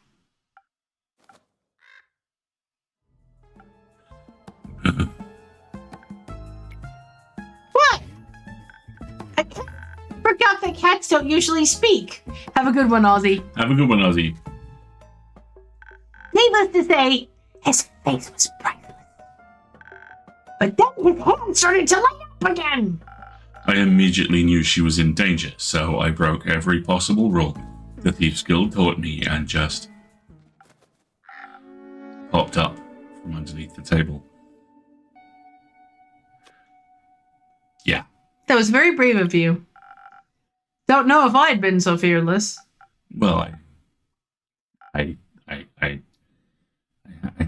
What? I forgot that cats don't usually speak. Have a good one, Ozzy. Have a good one, Ozzy. Needless to say, his face was priceless. But then his hand started to light up again. I immediately knew she was in danger, so I broke every possible rule the Thief's Guild taught me and just popped up from underneath the table. Yeah. That was very brave of you. Don't know if I'd been so fearless. Well, I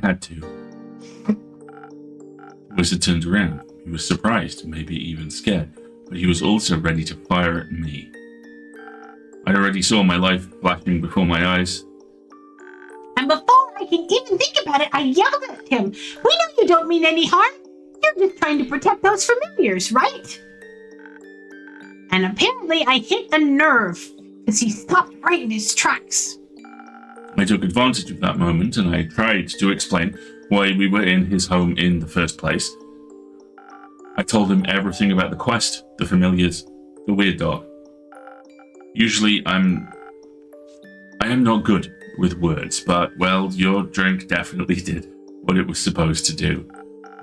had to. The wizard turned around. He was surprised, maybe even scared, but he was also ready to fire at me. I already saw my life flashing before my eyes. And before I can even think about it, I yelled at him. "We know you don't mean any harm. You're just trying to protect those familiars, right?" And apparently I hit a nerve, because he stopped right in his tracks. I took advantage of that moment and I tried to explain why we were in his home in the first place. I told him everything about the quest, the familiars, the weird dog. Usually I am not good with words, but, well, your drink definitely did what it was supposed to do.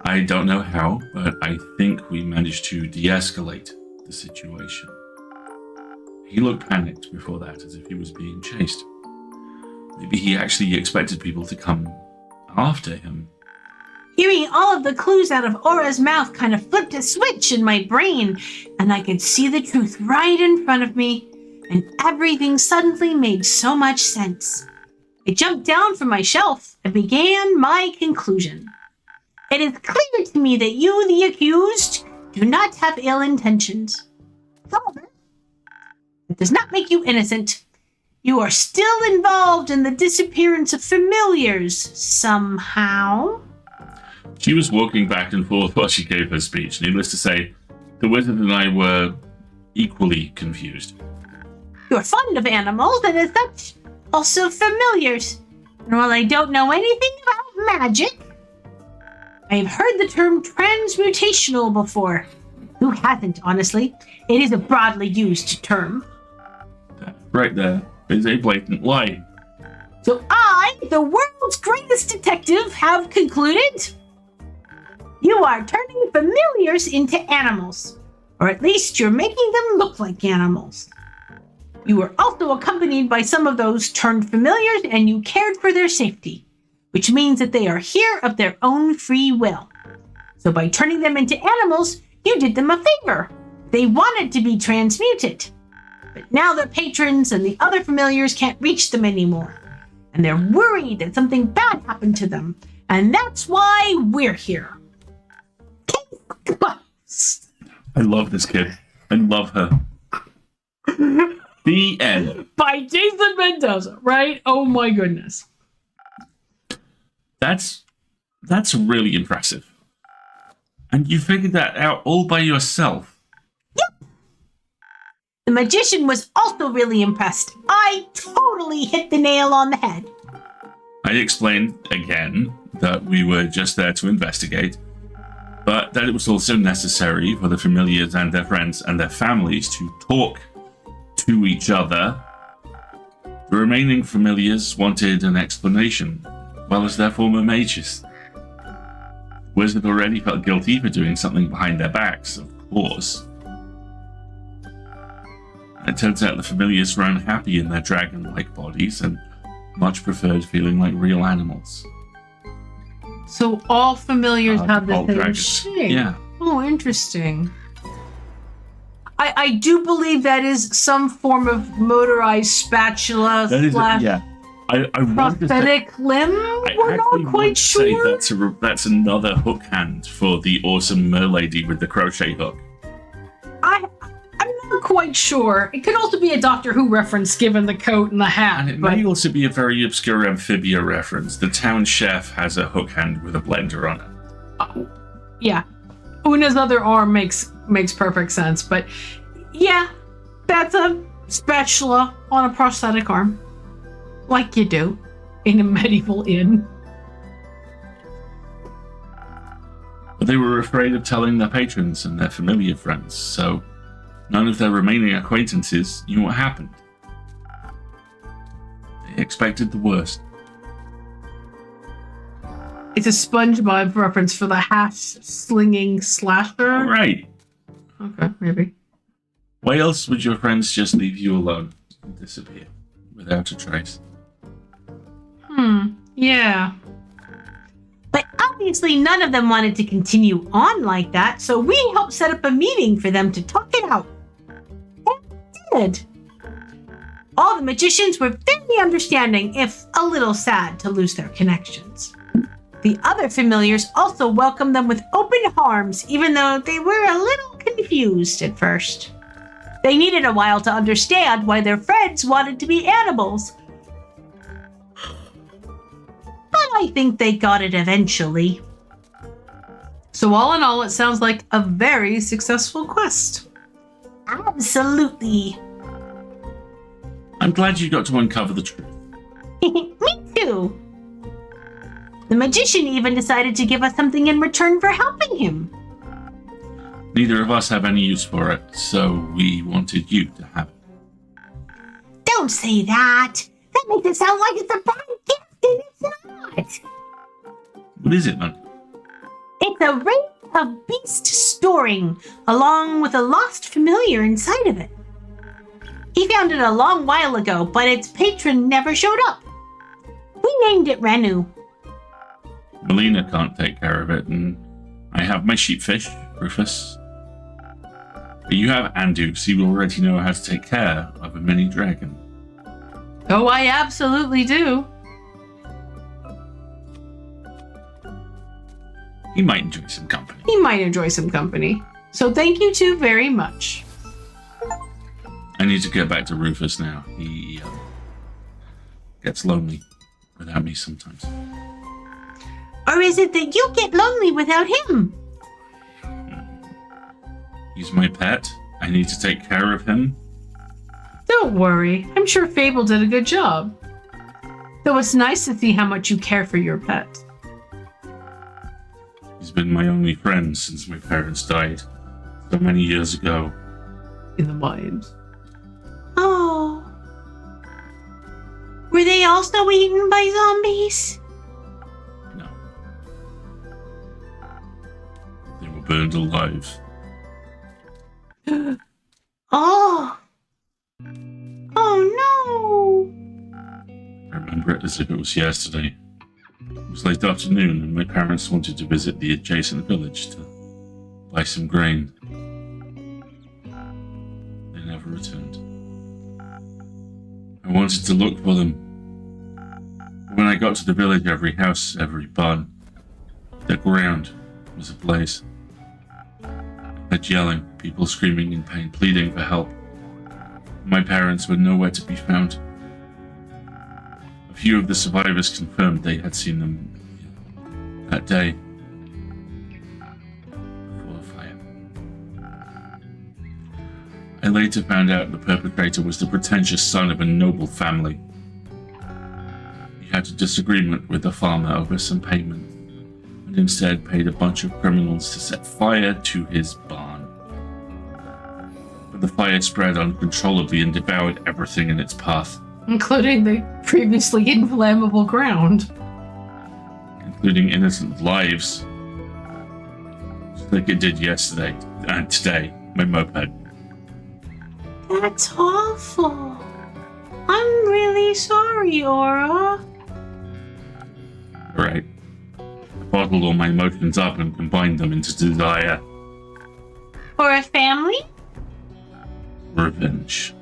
I don't know how, but I think we managed to de-escalate the situation. He looked panicked before that, as if he was being chased. Maybe he actually expected people to come after him. Hearing all of the clues out of Aura's mouth kind of flipped a switch in my brain, and I could see the truth right in front of me, and everything suddenly made so much sense. I jumped down from my shelf and began my conclusion. It is clear to me that you, the accused, do not have ill intentions. However, it does not make you innocent. You are still involved in the disappearance of familiars somehow. She was walking back and forth while she gave her speech. Needless to say, the wizard and I were equally confused. You're fond of animals, and as such, also familiars. And while I don't know anything about magic, I have heard the term transmutational before. Who hasn't, honestly? It is a broadly used term. That right there is a blatant lie. So I, the world's greatest detective, have concluded you are turning familiars into animals. Or at least you're making them look like animals. You were also accompanied by some of those turned familiars, and you cared for their safety, which means that they are here of their own free will. So by turning them into animals, you did them a favor. They wanted to be transmuted. But now their patrons and the other familiars can't reach them anymore. And they're worried that something bad happened to them. And that's why we're here. Case closed. I love this kid. I love her. The end. By Jason Mendoza, right? Oh my goodness. That's really impressive. And you figured that out all by yourself. Yep. The magician was also really impressed. I totally hit the nail on the head. I explained again that we were just there to investigate, but that it was also necessary for the familiars and their friends and their families to talk to each other. The remaining familiars wanted an explanation, as well as their former mages. Wizard already felt guilty for doing something behind their backs, of course. It turns out the familiars were unhappy in their dragon-like bodies and much preferred feeling like real animals. So all familiars have the all same dragons. shape. Yeah. Oh, interesting. I do believe that is some form of motorized spatula That is, slash yeah. I want to say, prosthetic limb. We're actually not want quite to say sure. that's another hook hand for the awesome merlady with the crochet hook. I'm not quite sure. It could also be a Doctor Who reference given the coat and the hat. And it but may also be a very obscure amphibia reference. The town chef has a hook hand with a blender on it. yeah. Una's other arm makes perfect sense, but yeah, that's a spatula on a prosthetic arm. Like you do in a medieval inn. But they were afraid of telling their patrons and their familiar friends, so none of their remaining acquaintances knew what happened. They expected the worst. It's a SpongeBob reference for the hash-slinging slasher. All right. Okay, maybe. Why else would your friends just leave you alone and disappear without a trace? Yeah. But obviously none of them wanted to continue on like that, so we helped set up a meeting for them to talk it out. And we did. All the magicians were very understanding, if a little sad to lose their connections. The other familiars also welcomed them with open arms, even though they were a little confused at first. They needed a while to understand why their friends wanted to be animals. But I think they got it eventually. So all in all, it sounds like a very successful quest. Absolutely. I'm glad you got to uncover the truth. Me too. The magician even decided to give us something in return for helping him. Neither of us have any use for it, so we wanted you to have it. Don't say that. That makes it sound like it's a bad gift, and it's not. What is it, man? It's a ring of beast storing, along with a lost familiar inside of it. He found it a long while ago, but its patron never showed up. We named it Renu. Melina can't take care of it, and I have my sheepfish, Rufus. But you have Andu, so you already know how to take care of a mini dragon. Oh, I absolutely do. He might enjoy some company. He might enjoy some company. So thank you two very much. I need to get back to Rufus now. He gets lonely without me sometimes. Or is it that you get lonely without him? He's my pet. I need to take care of him. Don't worry. I'm sure Fable did a good job. Though it's nice to see how much you care for your pet. He's been my only friend since my parents died so many years ago. In the mines. Oh. Were they also eaten by zombies? No. They were burned alive. Oh. Oh, as if it was yesterday. It was late afternoon, and my parents wanted to visit the adjacent village to buy some grain. They never returned. I wanted to look for them. When I got to the village, every house, every barn, the ground was ablaze. I heard yelling, people screaming in pain, pleading for help. My parents were nowhere to be found. A few of the survivors confirmed they had seen them that day before the fire. I later found out the perpetrator was the pretentious son of a noble family. He had a disagreement with the farmer over some payment, and instead paid a bunch of criminals to set fire to his barn. But the fire spread uncontrollably and devoured everything in its path, including the previously inflammable ground. including innocent lives, just like it did yesterday and today, my moped. That's awful. I'm really sorry, Aura. Right. I bottled all my emotions up and combined them into desire. For a family? Revenge.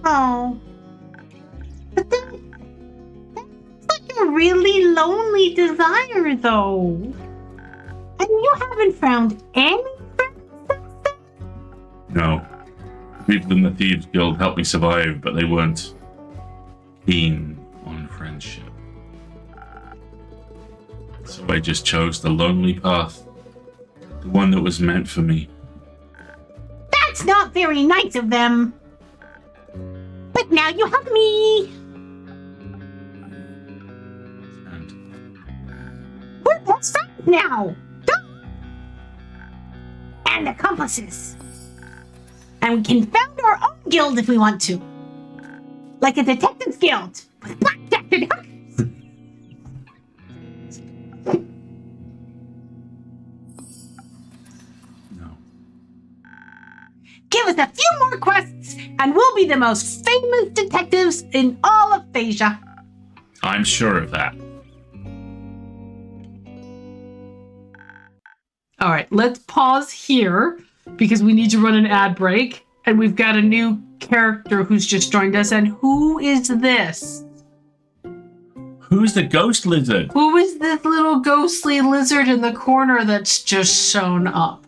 Oh. But that's like a really lonely desire, though. And you haven't found any friends since then? No. People in the Thieves Guild helped me survive, but they weren't keen on friendship. So I just chose the lonely path. The one that was meant for me. That's not very nice of them. But now you have me. And We're best friends now. Duh. And accomplices. And we can found our own guild if we want to. Like a detectives guild with blackjack and hookers. no. Give us a few more quests and we'll be the most famous detectives in all of Phasia. I'm sure of that. All right, let's pause here because we need to run an ad break. And we've got a new character who's just joined us. And who is this? Who's the ghost lizard? Who is this little ghostly lizard in the corner that's just shown up?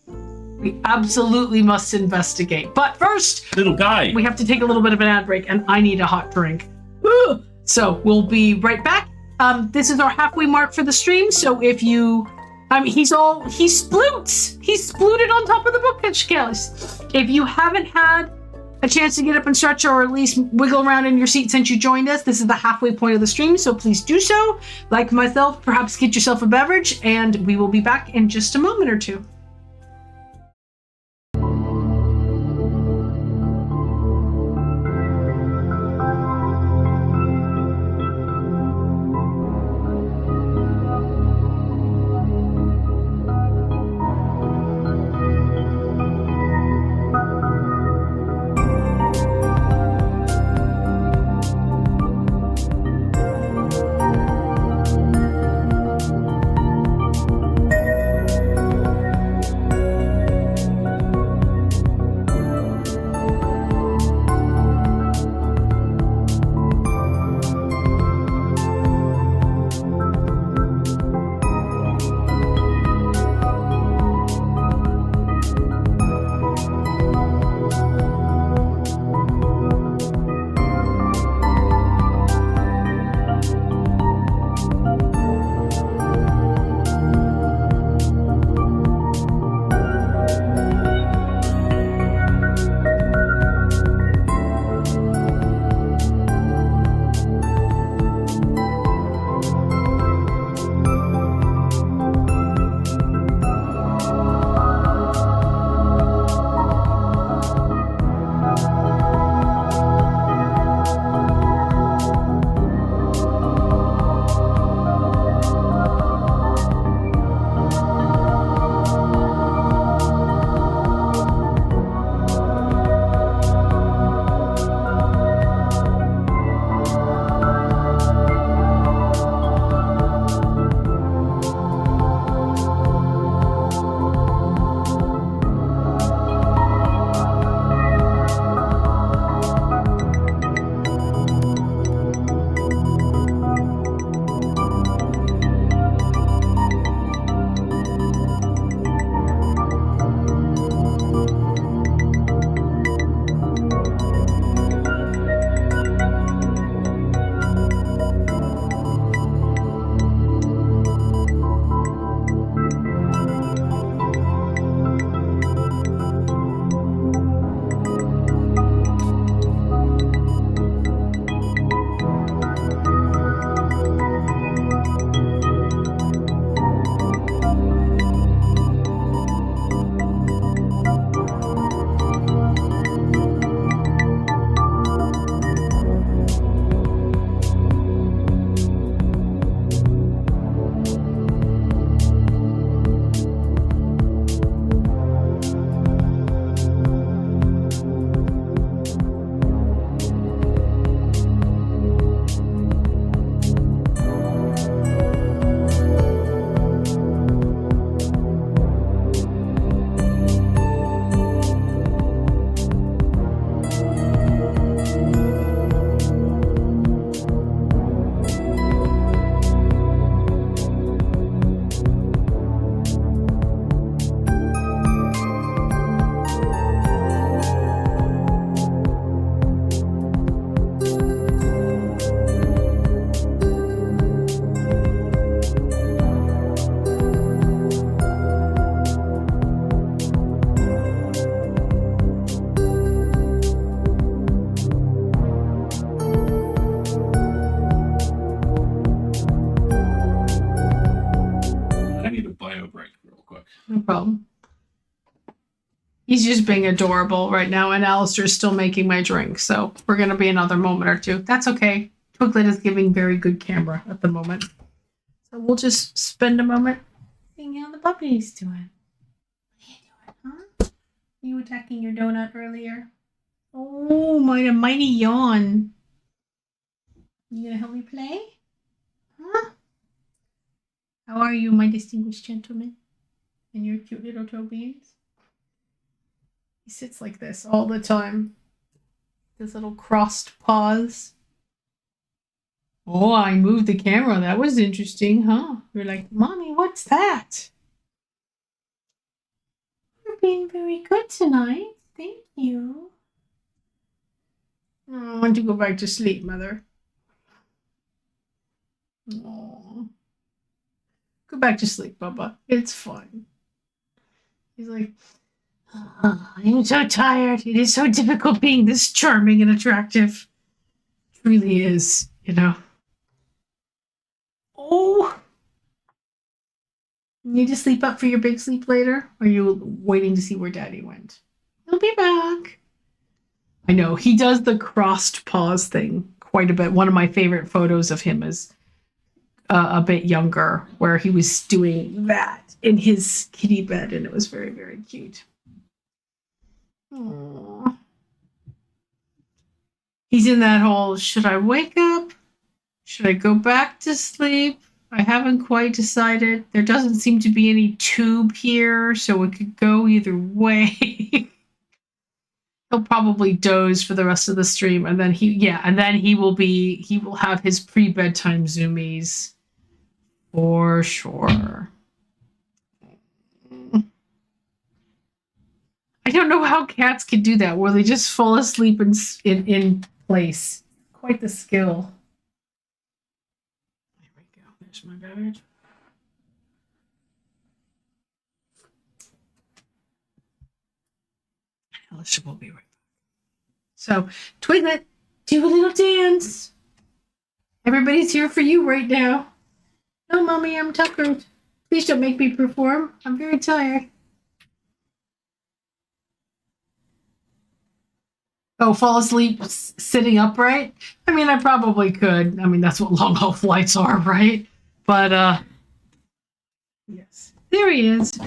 We absolutely must investigate. But first, Little guy. we have to take a little bit of an ad break, and I need a hot drink. Woo! So we'll be right back. This is our halfway mark for the stream. So if you, he sploots. He splooted on top of the bookshelves. If you haven't had a chance to get up and stretch or at least wiggle around in your seat since you joined us, this is the halfway point of the stream. So please do so. Like myself, perhaps get yourself a beverage, and we will be back in just a moment or two. problem. He's just being adorable right now, and Alistair's still making my drink, so we're going to be another moment or two. That's okay. Twiglet is giving very good camera at the moment. So we'll just spend a moment seeing how the puppy's doing. What are you doing, huh? You attacking your donut earlier? Oh, my mighty yawn. You going to help me play? Huh? How are you, my distinguished gentleman? And your cute little toe beans? He sits like this all the time. His little crossed paws. Oh, I moved the camera. That was interesting, huh? You're like, Mommy, what's that? You're being very good tonight. Thank you. Oh, I want to go back to sleep, Mother. Oh. Go back to sleep, Bubba. It's fun. He's like, oh, I'm so tired. It is so difficult being this charming and attractive. It really is, you know. Oh. You need to sleep up for your big sleep later? Or are you waiting to see where Daddy went? He'll be back. I know. He does the crossed paws thing quite a bit. One of my favorite photos of him is a bit younger, where he was doing that in his kitty bed, and it was very, very cute. Aww. He's in that whole, should I wake up? Should I go back to sleep? I haven't quite decided. There doesn't seem to be any tube here, so it could go either way. He'll probably doze for the rest of the stream, and then he will have his pre-bedtime zoomies for sure. I don't know how cats can do that, where they just fall asleep in place. Quite the skill. There we go. There's my beverage. Alicia will be right back. So, Twiglet, do a little dance. Everybody's here for you right now. No, Mommy, I'm tuckered. Please don't make me perform. I'm very tired. Oh, fall asleep sitting upright? I mean, I probably could. I mean, that's what long haul flights are, right? But, yes. There he is.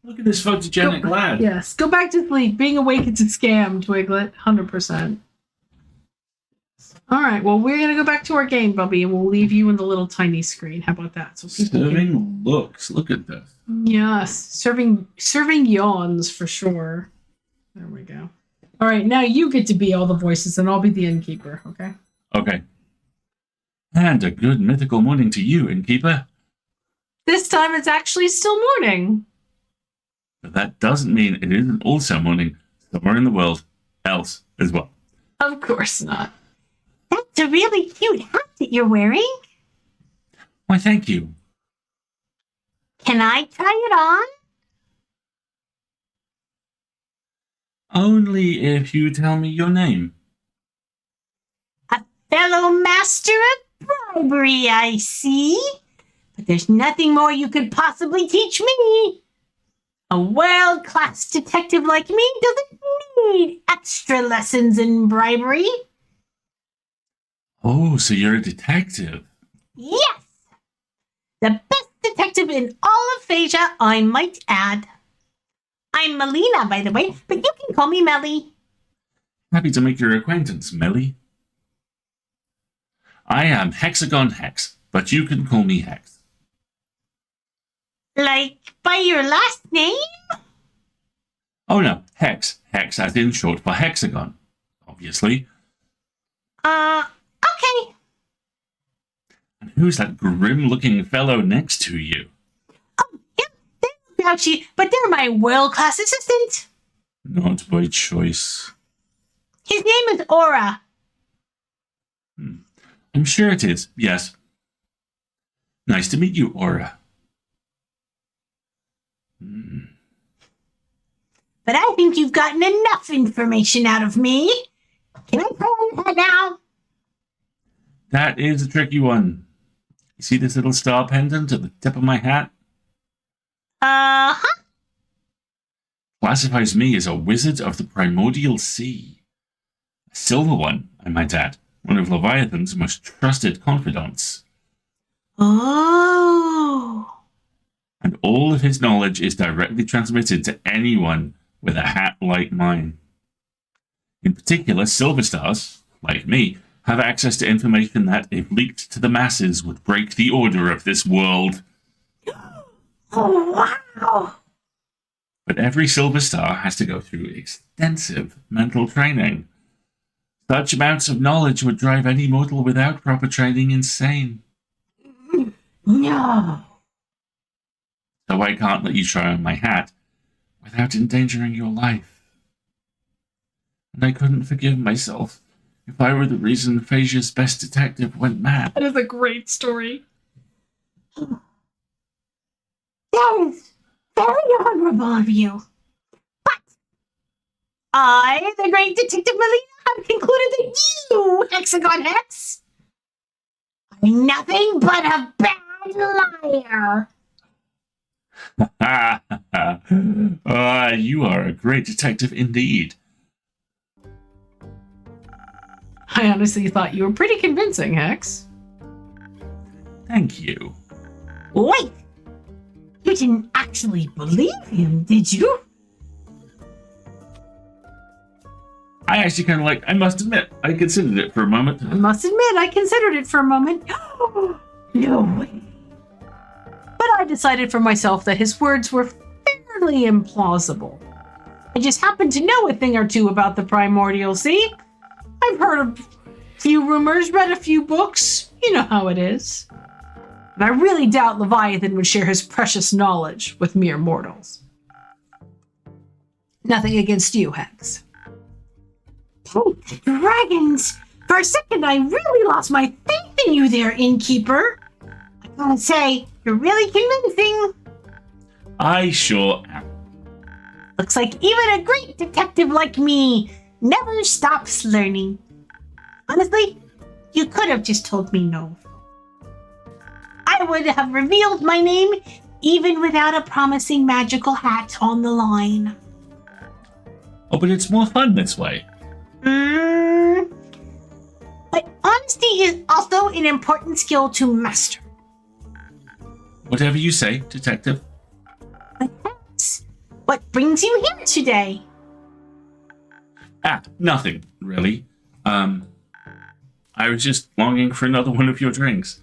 Look at this photogenic lad. Yes, go back to sleep. Being awake is a scam, Twiglet. 100%. All right, well, we're going to go back to our game, Bubby, and we'll leave you in the little tiny screen. How about that? So Serving looks. Look at this. Yes, serving yawns for sure. There we go. All right, now you get to be all the voices, and I'll be the innkeeper, okay? Okay. And a good mythical morning to you, innkeeper. This time it's actually still morning. But that doesn't mean it isn't also morning somewhere in the world else as well. Of course not. That's a really cute hat that you're wearing. Why, thank you. Can I try it on? Only if you tell me your name. A fellow master of bribery, I see. But there's nothing more you could possibly teach me. A world-class detective like me doesn't need extra lessons in bribery. Oh, so you're a detective. Yes! The best detective in all of Phasia, I might add. I'm Melina, by the way, but you can call me Melly. Happy to make your acquaintance, Melly. I am Hexagon Hex, but you can call me Hex. Like, by your last name? Oh no, Hex. Hex as in short for hexagon, obviously. Okay. And who's that grim-looking fellow next to you? Oh, yeah, they're grouchy, but they're my world-class assistant. Not by choice. His name is Aura. I'm sure it is, yes. Nice to meet you, Aura. But I think you've gotten enough information out of me. Can I try your head now? That is a tricky one. You see this little star pendant at the tip of my hat? Uh-huh. Classifies me as a wizard of the primordial sea. A silver one, I might add. One of Leviathan's most trusted confidants. Oh. And all of his knowledge is directly transmitted to anyone with a hat like mine. In particular, silver stars, like me, have access to information that, if leaked to the masses, would break the order of this world. Oh, wow. But every silver star has to go through extensive mental training. Such amounts of knowledge would drive any mortal without proper training insane. No. So I can't let you try on my hat without endangering your life. And I couldn't forgive myself if I were the reason Phasia's best detective went mad. That is a great story. That is very honorable of you. But I, the great Detective Melina, have concluded that you, Hexagon Hex, are nothing but a bad liar. You are a great detective indeed. I honestly thought you were pretty convincing, Hex. Thank you. Wait! You didn't actually believe him, did you? I actually kind of I must admit, I considered it for a moment. I must admit, I considered it for a moment. No way. But I decided for myself that his words were fairly implausible. I just happen to know a thing or two about the primordial sea. I've heard a few rumors, read a few books. You know how it is. And I really doubt Leviathan would share his precious knowledge with mere mortals. Nothing against you, Hex. Oh, dragons! For a second, I really lost my faith in you there, innkeeper. I gotta say, you're really convincing. I sure am. Looks like even a great detective like me never stops learning. Honestly, you could have just told me no. I would have revealed my name even without a promising magical hat on the line. Oh, but it's more fun this way. But honesty is also an important skill to master. Whatever you say, detective. But Hex, what brings you here today? Nothing, really. I was just longing for another one of your drinks.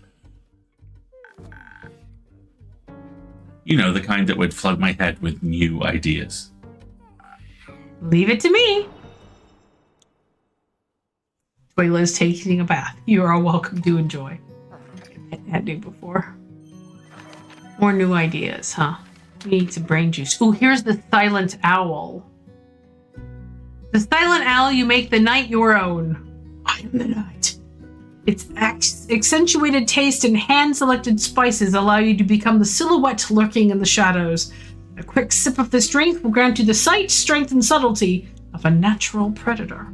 You know, the kind that would flood my head with new ideas. Leave it to me. Toila's taking a bath. You are welcome to enjoy. I had to before. More new ideas, huh? We need some brain juice. Oh, here's the silent owl. The silent owl, you make the night your own. I am the night. Its accentuated taste and hand-selected spices allow you to become the silhouette lurking in the shadows. A quick sip of this drink will grant you the sight, strength, and subtlety of a natural predator.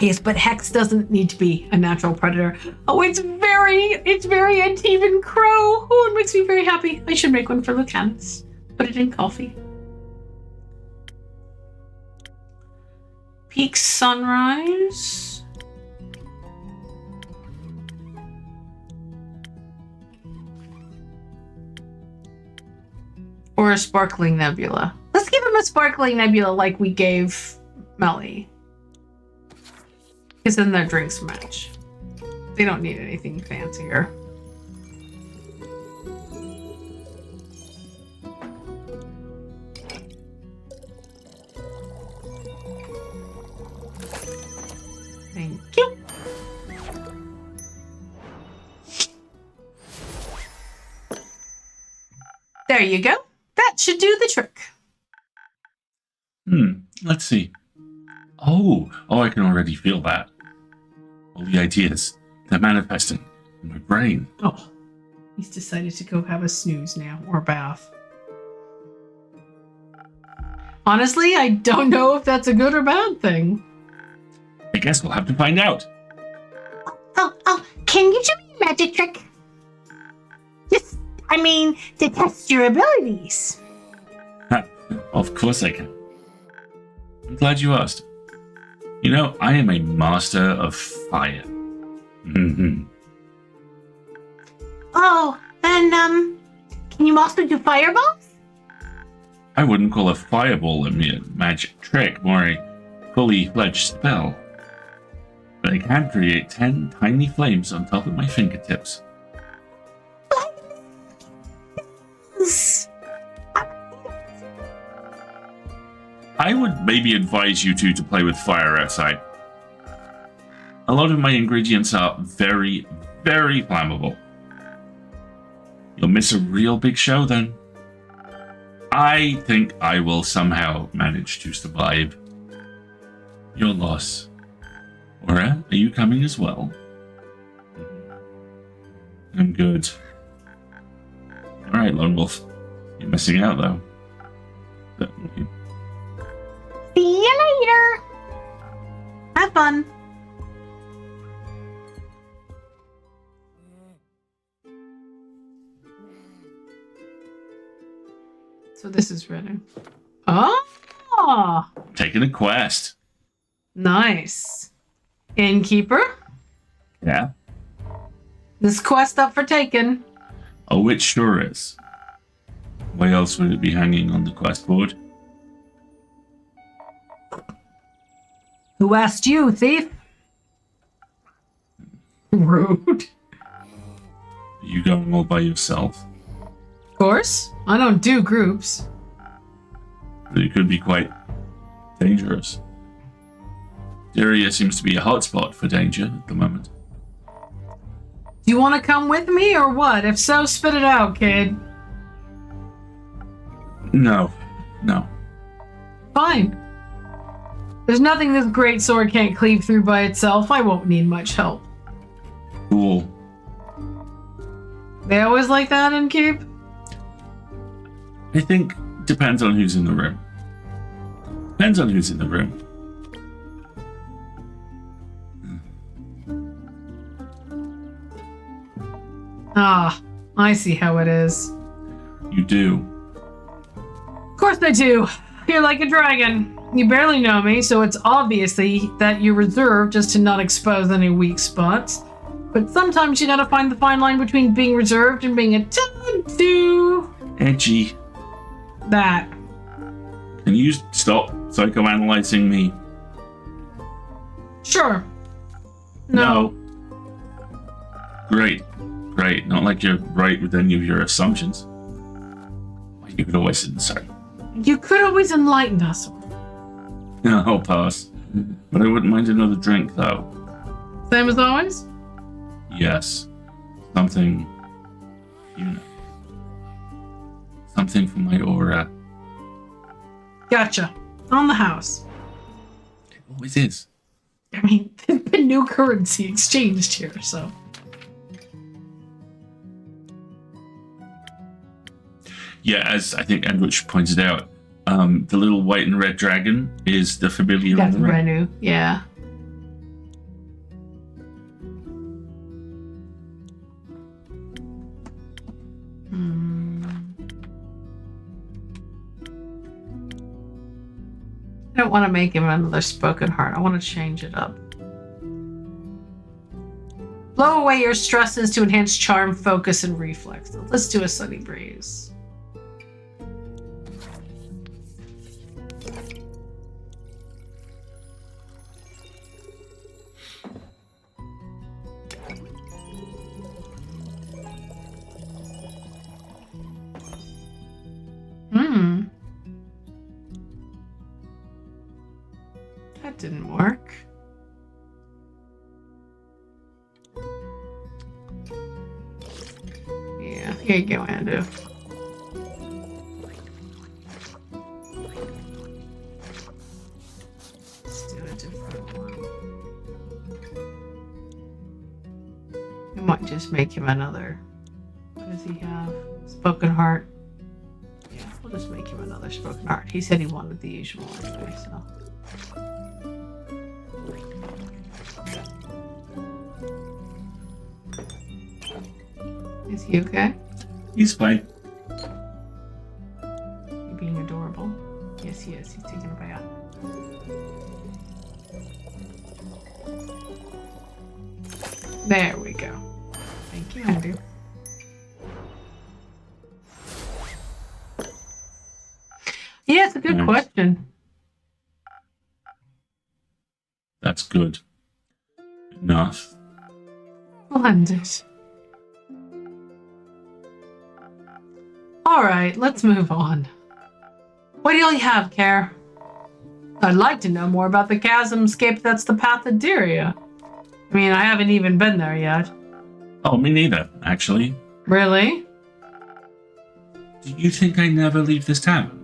Yes, but Hex doesn't need to be a natural predator. Oh, it's very Antivan Crow. Oh, it makes me very happy. I should make one for Lucanus. Put it in coffee. Peak Sunrise. Or a Sparkling Nebula. Let's give him a Sparkling Nebula like we gave Melly. Because then their drinks match. They don't need anything fancier. Thank you. There you go. That should do the trick. Let's see. Oh, I can already feel that. All the ideas, they're manifesting in my brain. Oh, he's decided to go have a snooze now, or a bath. Honestly, I don't know if that's a good or bad thing. I guess we'll have to find out. Oh, can you show me a magic trick? Just I mean, to test your abilities. Of course I can. I'm glad you asked. You know, I am a master of fire. Oh, then, can you also do fireballs? I wouldn't call a fireball a mere magic trick, more a fully fledged spell. But I can create 10 tiny flames on top of my fingertips. I would maybe advise you two to play with fire outside. A lot of my ingredients are very, very flammable. You'll miss a real big show then. I think I will somehow manage to survive your loss. Aura, are you coming as well? I'm good. Alright, Lone Wolf. You're missing out though. See you later. Have fun. So this is ready. Oh, Taking a quest. nice. Innkeeper, Yeah. this quest up for taking. Oh, it sure is. Why else would it be hanging on the quest board? Who asked you, thief? Rude. Are you going all by yourself? Of course, I don't do groups. But it could be quite dangerous. The area seems to be a hotspot for danger at the moment. Do you want to come with me or what? If so, spit it out, kid. No. Fine. There's nothing this great sword can't cleave through by itself. I won't need much help. Cool. They always like that in Keep? I think depends on who's in the room. Depends on who's in the room. Ah, I see how it is. You do. Of course I do. You're like a dragon. You barely know me, so it's obviously that you're reserved just to not expose any weak spots. But sometimes you gotta find the fine line between being reserved and being a tad too... Edgy. that. Can you stop psychoanalyzing me? Sure. No. Great. Not like you're right with any of your assumptions. You could always insert. You could always enlighten us. I'll pass. But I wouldn't mind another drink, though. Same as always? Yes. Something, you know. Something for my aura. Gotcha. On the house. It always is. I mean, there's been new currency exchanged here, so... Yeah, as I think Edwidge pointed out, the little white and red dragon is the familiar. That's in the ring. Renu, yeah. I don't want to make him another spoken heart. I want to change it up. Blow away your stresses to enhance charm, focus, and reflex. Let's do a sunny breeze. That didn't work. Yeah, here you go, Andrew. Let's do a different one. We might just make him another. What does he have? Spoken heart. Yeah, we'll just make him another spoken heart. He said he wanted the usual anyway, so. Is he okay? He's fine. You're being adorable. Yes, he is. He's taking a bath. There we go. Thank you, Andrew. Yeah, it's a good Nice. question. That's good. Enough. Splendid. All right, let's move on. What do you have, Care? I'd like to know more about the chasmscape that's the path of Dyria. I mean, I haven't even been there yet. Oh, me neither, actually. Really? Do you think I never leave this tavern?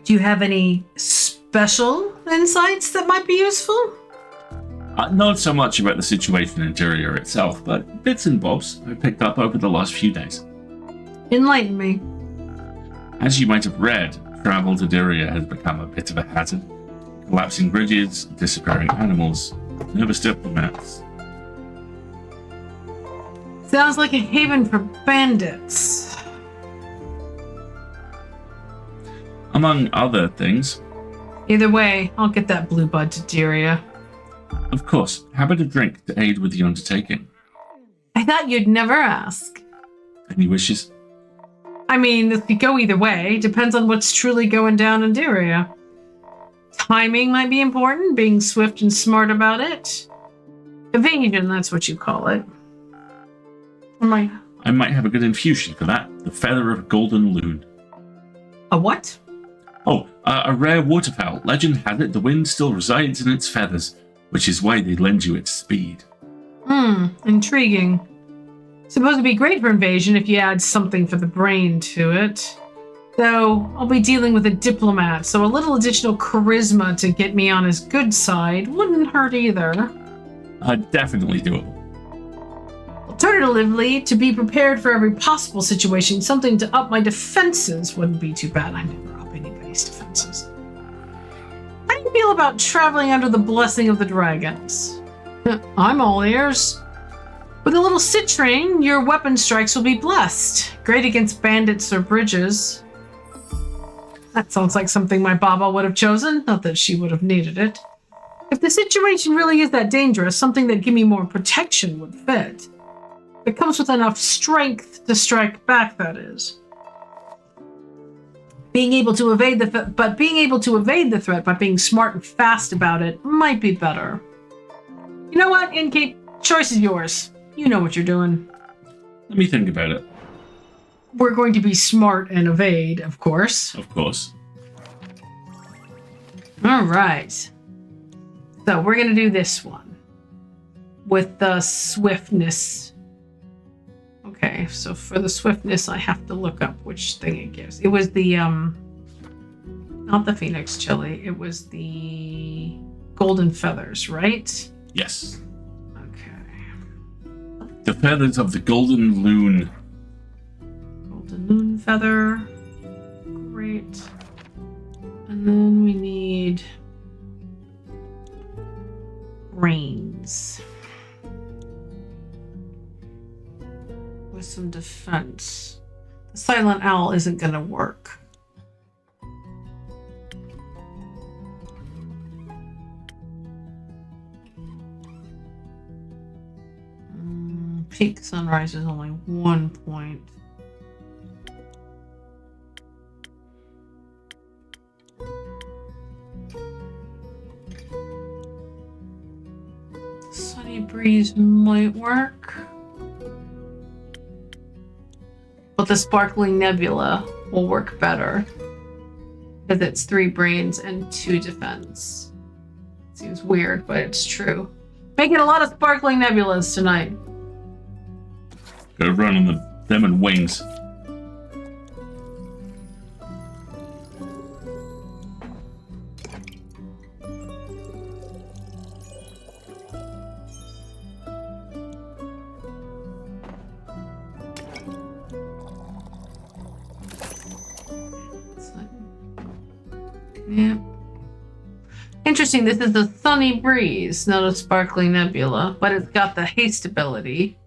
Do you have any special insights that might be useful? Not so much about the situation in Tyria itself, but bits and bobs I picked up over the last few days. Enlighten me. As you might have read, travel to Dyria has become a bit of a hazard. Collapsing bridges, disappearing animals, nervous diplomats. Sounds like a haven for bandits. Among other things. Either way, I'll get that blue bud to Dyria. Of course, how about a drink to aid with the undertaking? I thought you'd never ask. Any wishes? I mean, this could go either way. Depends on what's truly going down in Dyria. Timing might be important, being swift and smart about it. Evasion, that's what you call it. I might have a good infusion for that. The feather of golden loon. A what? Oh, a rare waterfowl. Legend has it the wind still resides in its feathers, which is why they lend you its speed. Intriguing. Supposed to be great for invasion if you add something for the brain to it. Though, I'll be dealing with a diplomat, so a little additional charisma to get me on his good side wouldn't hurt either. Definitely doable. Alternatively, to be prepared for every possible situation, something to up my defenses wouldn't be too bad. I never up anybody's defenses. How do you feel about traveling under the blessing of the dragons? I'm all ears. With a little citrine, your weapon strikes will be blessed. Great against bandits or bridges. That sounds like something my Baba would have chosen, not that she would have needed it. If the situation really is that dangerous, something that'd give me more protection would fit. It comes with enough strength to strike back, that is. Being able to evade the threat by being smart and fast about it might be better. You know what, Inkeep? Choice is yours. You know what you're doing. Let me think about it. We're going to be smart and evade, of course. Of course. All right. So we're going to do this one with the swiftness. Okay, so for the swiftness, I have to look up which thing it gives. It was the, not the Phoenix Chili. It was the Golden Feathers, right? Yes. Okay. The feathers of the golden loon. Golden Loon Feather. Great. And then we need brains. With some defense. The Silent Owl isn't going to work. Peak Sunrise is only 1 point. Sunny Breeze might work. But the Sparkling Nebula will work better. Because it's 3 brains and 2 defense. Seems weird, but it's true. Making a lot of Sparkling Nebulas tonight. Gotta run on them and wings. Yeah. Interesting, this is a sunny breeze, not a sparkling nebula, but it's got the haste ability.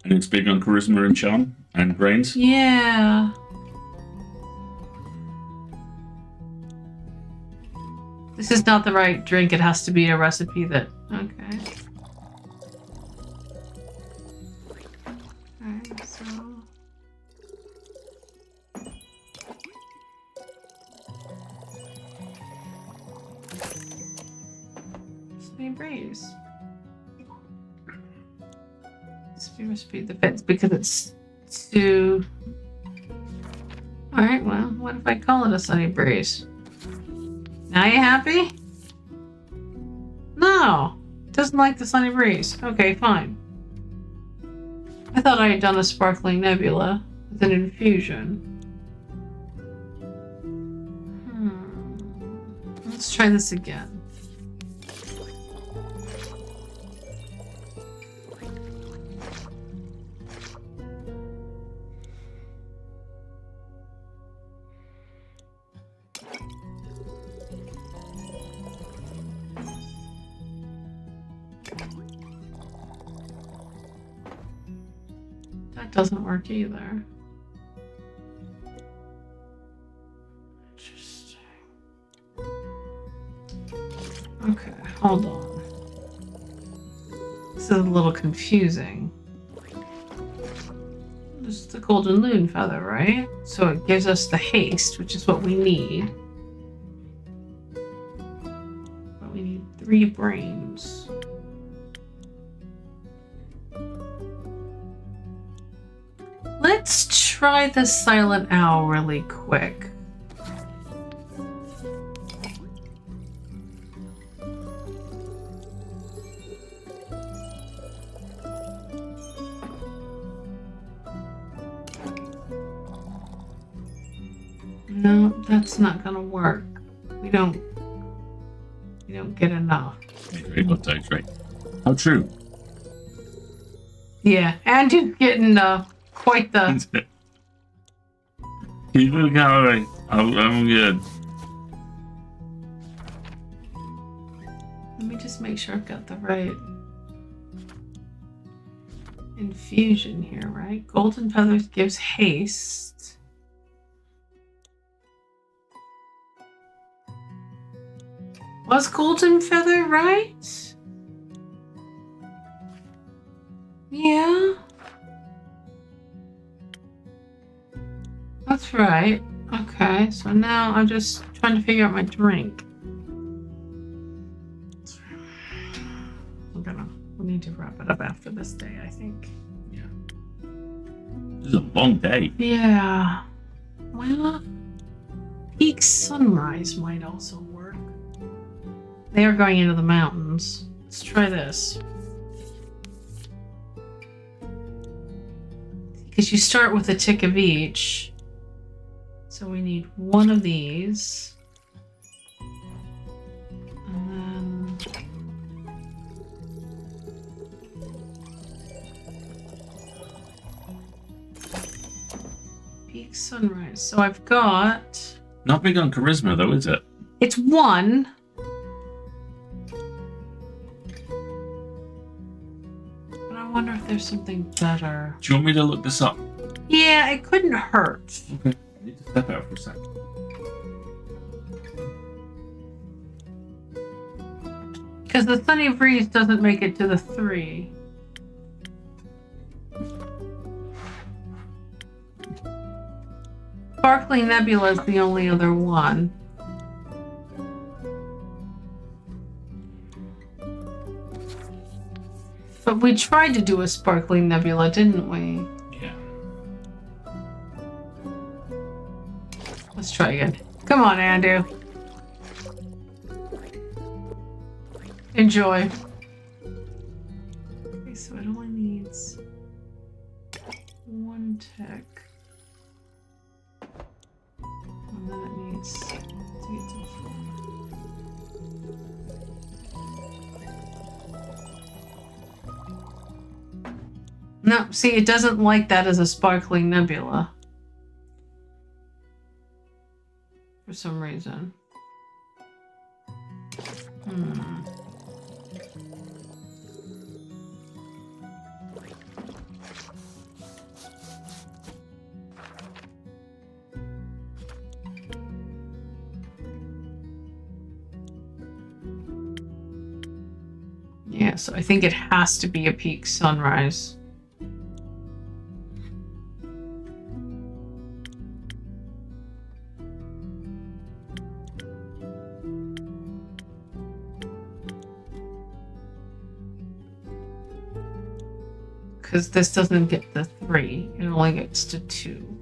And it's big on charisma and charm and brains. Yeah. This is not the right drink. It has to be a recipe that... Okay. Alright, so... Sunny breeze. Recipe that fits because it's too... Alright, well, what if I call it a sunny breeze? Now you happy? No. Doesn't like the sunny breeze. Okay, fine. I thought I had done a sparkling nebula with an infusion. Let's try this again. That doesn't work either. Interesting. Okay, hold on. This is a little confusing. This is the golden loon feather, right? So it gives us the haste, which is what we need. But we need 3 brains. Let's try the silent owl really quick. No, that's not gonna work. We don't get enough. Right, both sides, right? How true. Yeah, Andrew's getting quite the... Keep it going. I'm good. Let me just make sure I've got the right infusion here, right? Golden feathers gives haste. Was golden feather right? Yeah. That's right. Okay, so now I'm just trying to figure out my drink. We need to wrap it up after this day, I think. Yeah. This is a long day. Yeah. Well, peak sunrise might also work. They are going into the mountains. Let's try this. Because you start with a tick of each. So we need 1 of these. And then... Peak sunrise. So I've got... Not big on charisma, though, is it? It's 1. But I wonder if there's something better. Do you want me to look this up? Yeah, it couldn't hurt. Okay. I need to step out for a sec. Because the sunny breeze doesn't make it to the 3. Sparkling Nebula is the only other one. But we tried to do a Sparkling Nebula, didn't we? Yeah. Let's try again. Come on, Andrew. Enjoy. Okay, so it only needs 1 tick. And then it needs to get to 4. No, see, it doesn't like that as a sparkling nebula. For some reason. Yeah, so I think it has to be a peak sunrise. Because this doesn't get the 3, it only gets to 2.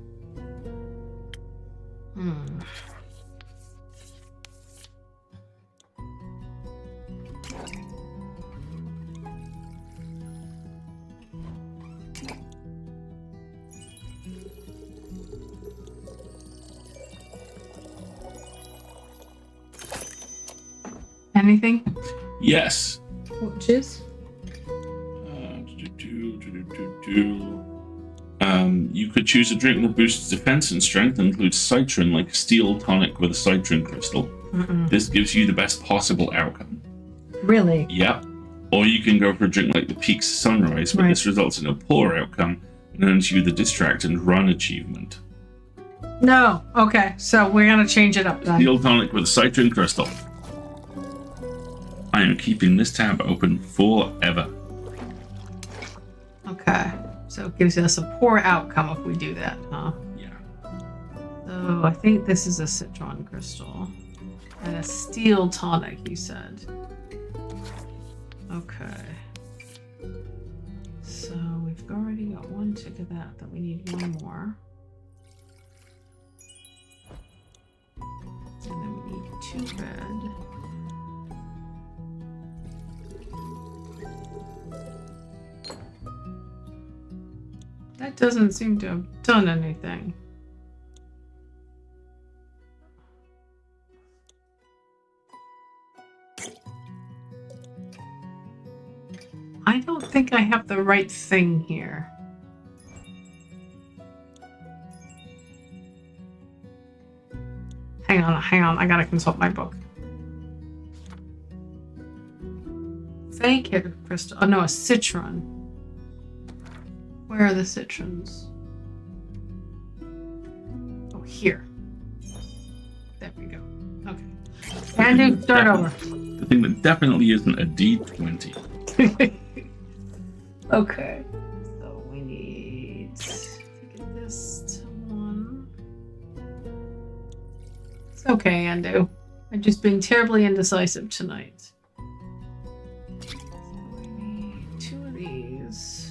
Anything? Yes. Which is? You could choose a drink that boosts defense and strength and includes citron, like a steel tonic with a citron crystal. This gives you the best possible outcome. Really? Yep. Or you can go for a drink like the Peaks Sunrise, but this results in a poor outcome and earns you the Distract and Run achievement. No. Okay, so we're gonna change it up then. Steel tonic with a citron crystal. I am keeping this tab open forever. Okay, so it gives us a poor outcome if we do that, huh? Yeah. So I think this is a citron crystal and a steel tonic, you said. Okay. So we've already got 1 tick of that, we need 1 more. And then we need 2 red. That doesn't seem to have done anything. I don't think I have the right thing here. Hang on, I gotta consult my book. Fake hit crystal. Oh no, a citron. Where are the citrons? Oh, here. There we go. Okay. And start over. The thing that definitely isn't a D20. Okay. So we need to get this to 1. It's okay, Andu. I'm just being terribly indecisive tonight. So we need 2 of these.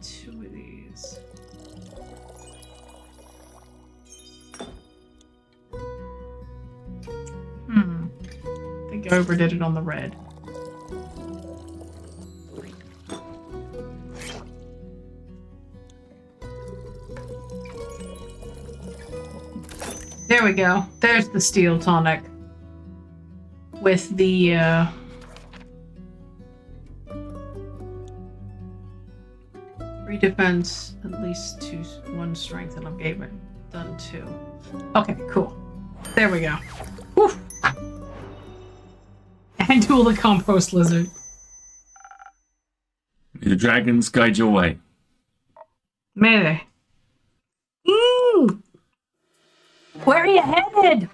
2 of these. I think I overdid it on the red. There we go. There's the steel tonic. With the 3 defense, at least 1 strength, and I gave it done 2. Okay, cool. There we go. Whew. And duel the compost lizard. May the dragons guide your way. May they? Where are you headed?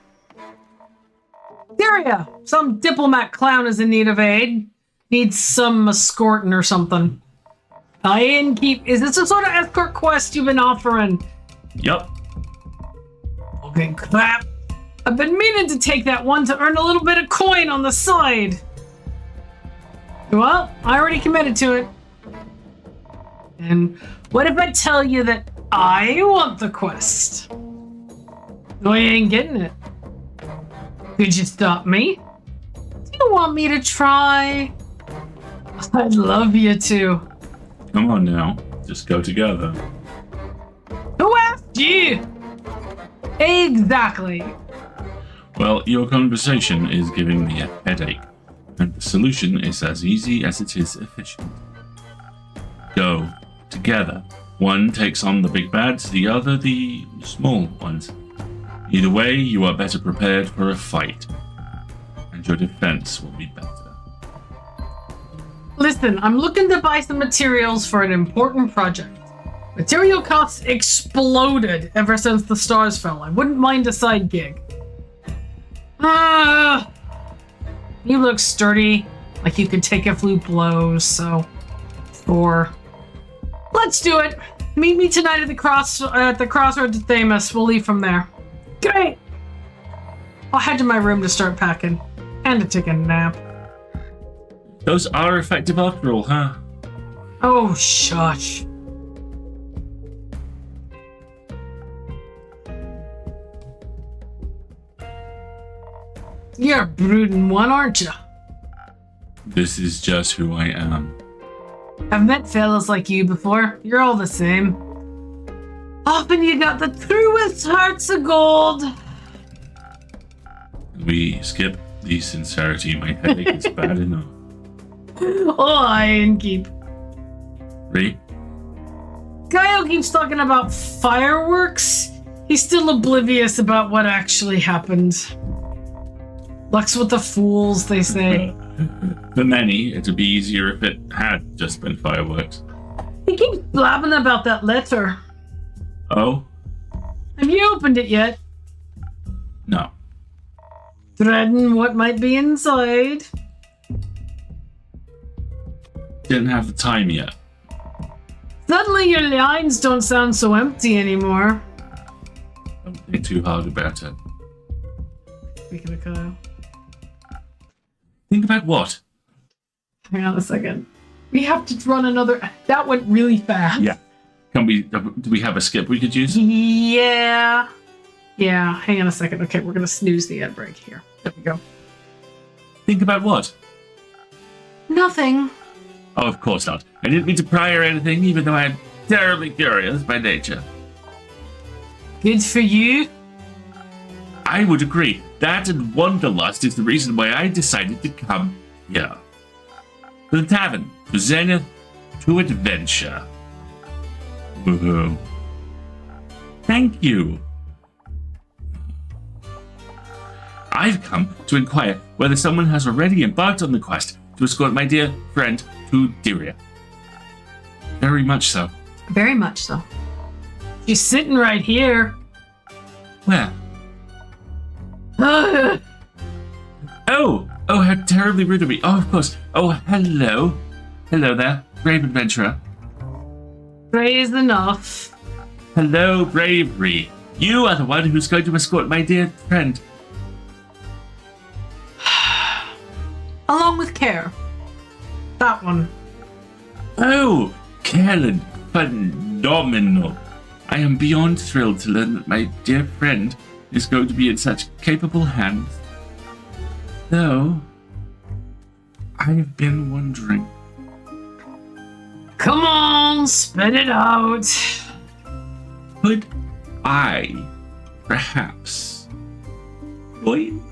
Syria. Some diplomat clown is in need of aid. Needs some escorting or something. Is this a sort of escort quest you've been offering? Yup. Okay, crap. I've been meaning to take that one to earn a little bit of coin on the side. Well, I already committed to it. And what if I tell you that I want the quest? No, you ain't getting it. Could you stop me? Do you want me to try? I'd love you to. Come on now. Just go together. Who asked you? Exactly. Well, your conversation is giving me a headache, and the solution is as easy as it is efficient. Go together. One takes on the big bads, the other the small ones. Either way, you are better prepared for a fight, and your defense will be better. Listen, I'm looking to buy some materials for an important project. Material costs exploded ever since the stars fell. I wouldn't mind a side gig. You look sturdy, like you could take a few blows, so... Sure. Let's do it! Meet me tonight at the crossroads of Thamus. We'll leave from there. Great! I'll head to my room to start packing. And to take a nap. Those are effective after all, huh? Oh, shush. You're a brooding one, aren't you? This is just who I am. I've met fellas like you before. You're all the same. Often you got the truest hearts of gold. We skip the sincerity. My headache is bad enough. Oh, I and keep. Ray? Kyle keeps talking about fireworks. He's still oblivious about what actually happened. Luck's with the fools, they say. For many, it'd be easier if it had just been fireworks. He keeps blabbing about that letter. Oh? Have you opened it yet? No. Dreading what might be inside. Didn't have the time yet. Suddenly your lines don't sound so empty anymore. Don't think too hard about it. Speaking of Kyle. Think about what? Hang on a second. We have to run another... That went really fast. Yeah. Do we have a skip we could use? Yeah. Yeah, hang on a second. Okay, we're going to snooze the ad break here. There we go. Think about what? Nothing. Oh, of course not. I didn't mean to pry or anything, even though I'm terribly curious by nature. Good for you. I would agree. That and Wanderlust is the reason why I decided to come here. To the tavern, to Zenith, to adventure. Woohoo. Thank you. I've come to inquire whether someone has already embarked on the quest to escort my dear friend to Dyria. Very much so. Very much so. She's sitting right here. Where? Ugh. Oh, how terribly rude of me. Oh, of course. Oh, hello. Hello there, brave adventurer. Praise enough. Hello, bravery. You are the one who's going to escort my dear friend. Along with care. That one. Oh, Kellen, phenomenal. I am beyond thrilled to learn that my dear friend is going to be in such capable hands. Though, I've been wondering. Come on, spit it out. Could I, perhaps, join?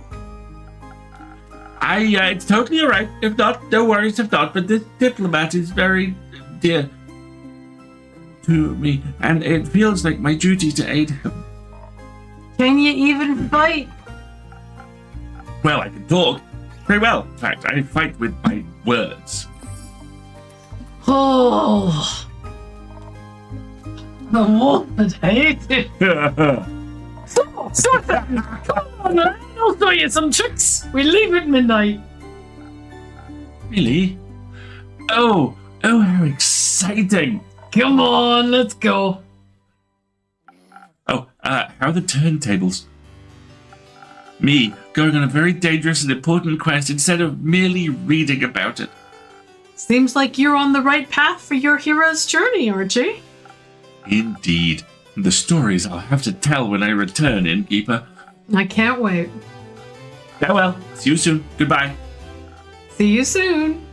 It's totally alright. If not, no worries if not, but this diplomat is very dear to me, and it feels like my duty to aid him. Can you even fight? Well, I can talk. Very well. In fact, I fight with my words. Oh. I would hate it. Stop that! Come on, man. I'll show you some tricks. We leave at midnight. Really? Oh, how exciting. Come on, let's go. Oh, how are the turntables? Me, going on a very dangerous and important quest instead of merely reading about it. Seems like you're on the right path for your hero's journey, aren't you? Indeed. The stories I'll have to tell when I return, innkeeper. I can't wait. Farewell. See you soon. Goodbye. See you soon.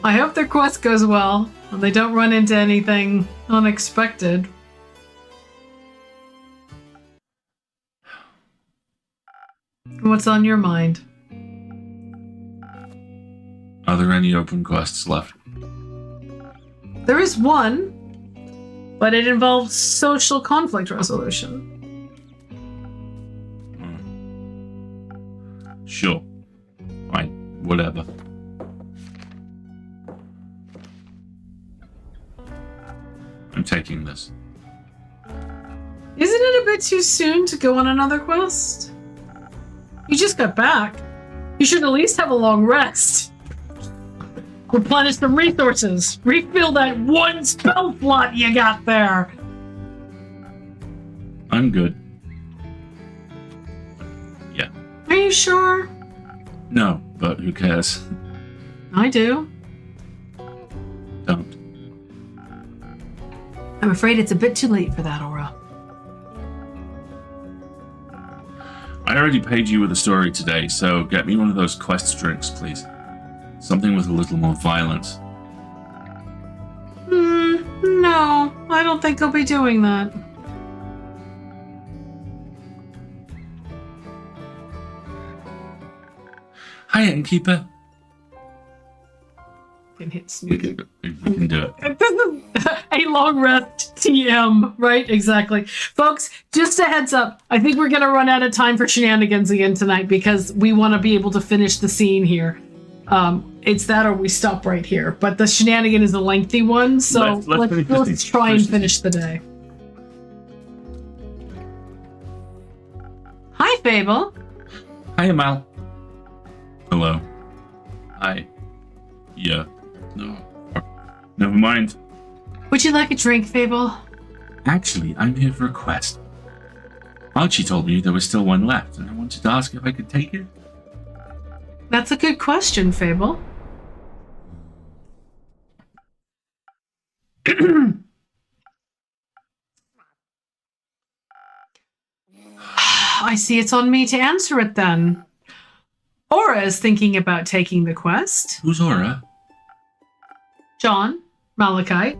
I hope their quest goes well and they don't run into anything unexpected. What's on your mind? Are there any open quests left? There is one, but it involves social conflict resolution. Sure. Fine. Whatever. I'm taking this. Isn't it a bit too soon to go on another quest? You just got back. You should at least have a long rest. Replenish some resources. Refill that one spell slot you got there. I'm good. Yeah. Are you sure? No, but who cares? I do. Don't. I'm afraid it's a bit too late for that, Aura. I already paid you with a story today, so get me one of those quest drinks, please. Something with a little more violence. No, I don't think I'll be doing that. Hi, innkeeper. Can hit We snooze. can do it. This is a long rest TM, right? Exactly. Folks, just a heads up. I think we're going to run out of time for shenanigans again tonight because we want to be able to finish the scene here. It's that or we stop right here. But the shenanigan is a lengthy one, so let's try and finish the day. Hi, Fable. Hi, Amal. Hello. Hi. Yeah. No. Never mind. Would you like a drink, Fable? Actually, I'm here for a quest. Archie told me there was still one left, and I wanted to ask if I could take it. That's a good question, Fable. I see it's on me to answer it then. Aura is thinking about taking the quest. Who's Aura? John, Malachite,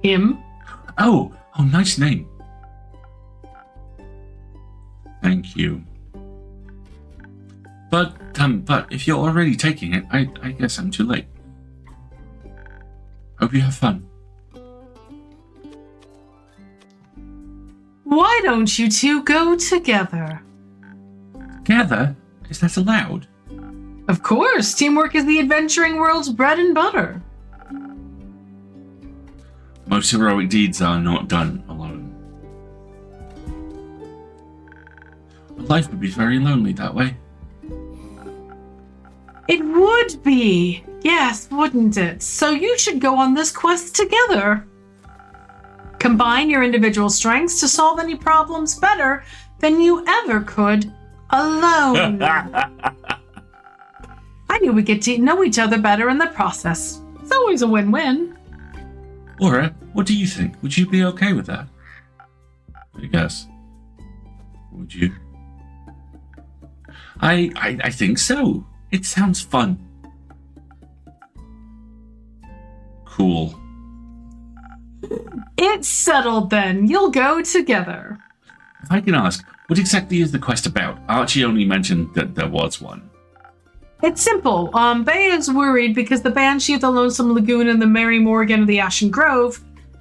him. Oh, nice name. Thank you. But if you're already taking it, I guess I'm too late. Hope you have fun. Why don't you two go together? Together? Is that allowed? Of course, teamwork is the adventuring world's bread and butter. Most heroic deeds are not done alone. Life would be very lonely that way. It would be. Yes, wouldn't it? So you should go on this quest together. Combine your individual strengths to solve any problems better than you ever could alone. I knew we'd get to know each other better in the process. It's always a win-win. Aura, what do you think? Would you be okay with that? I guess. Would you? I think so. It sounds fun. Cool. It's settled then. You'll go together. If I can ask, what exactly is the quest about? Archie only mentioned that there was one. It's simple. Bea is worried because the Banshee of the Lonesome Lagoon and the Mary Morgan of the Ashen Grove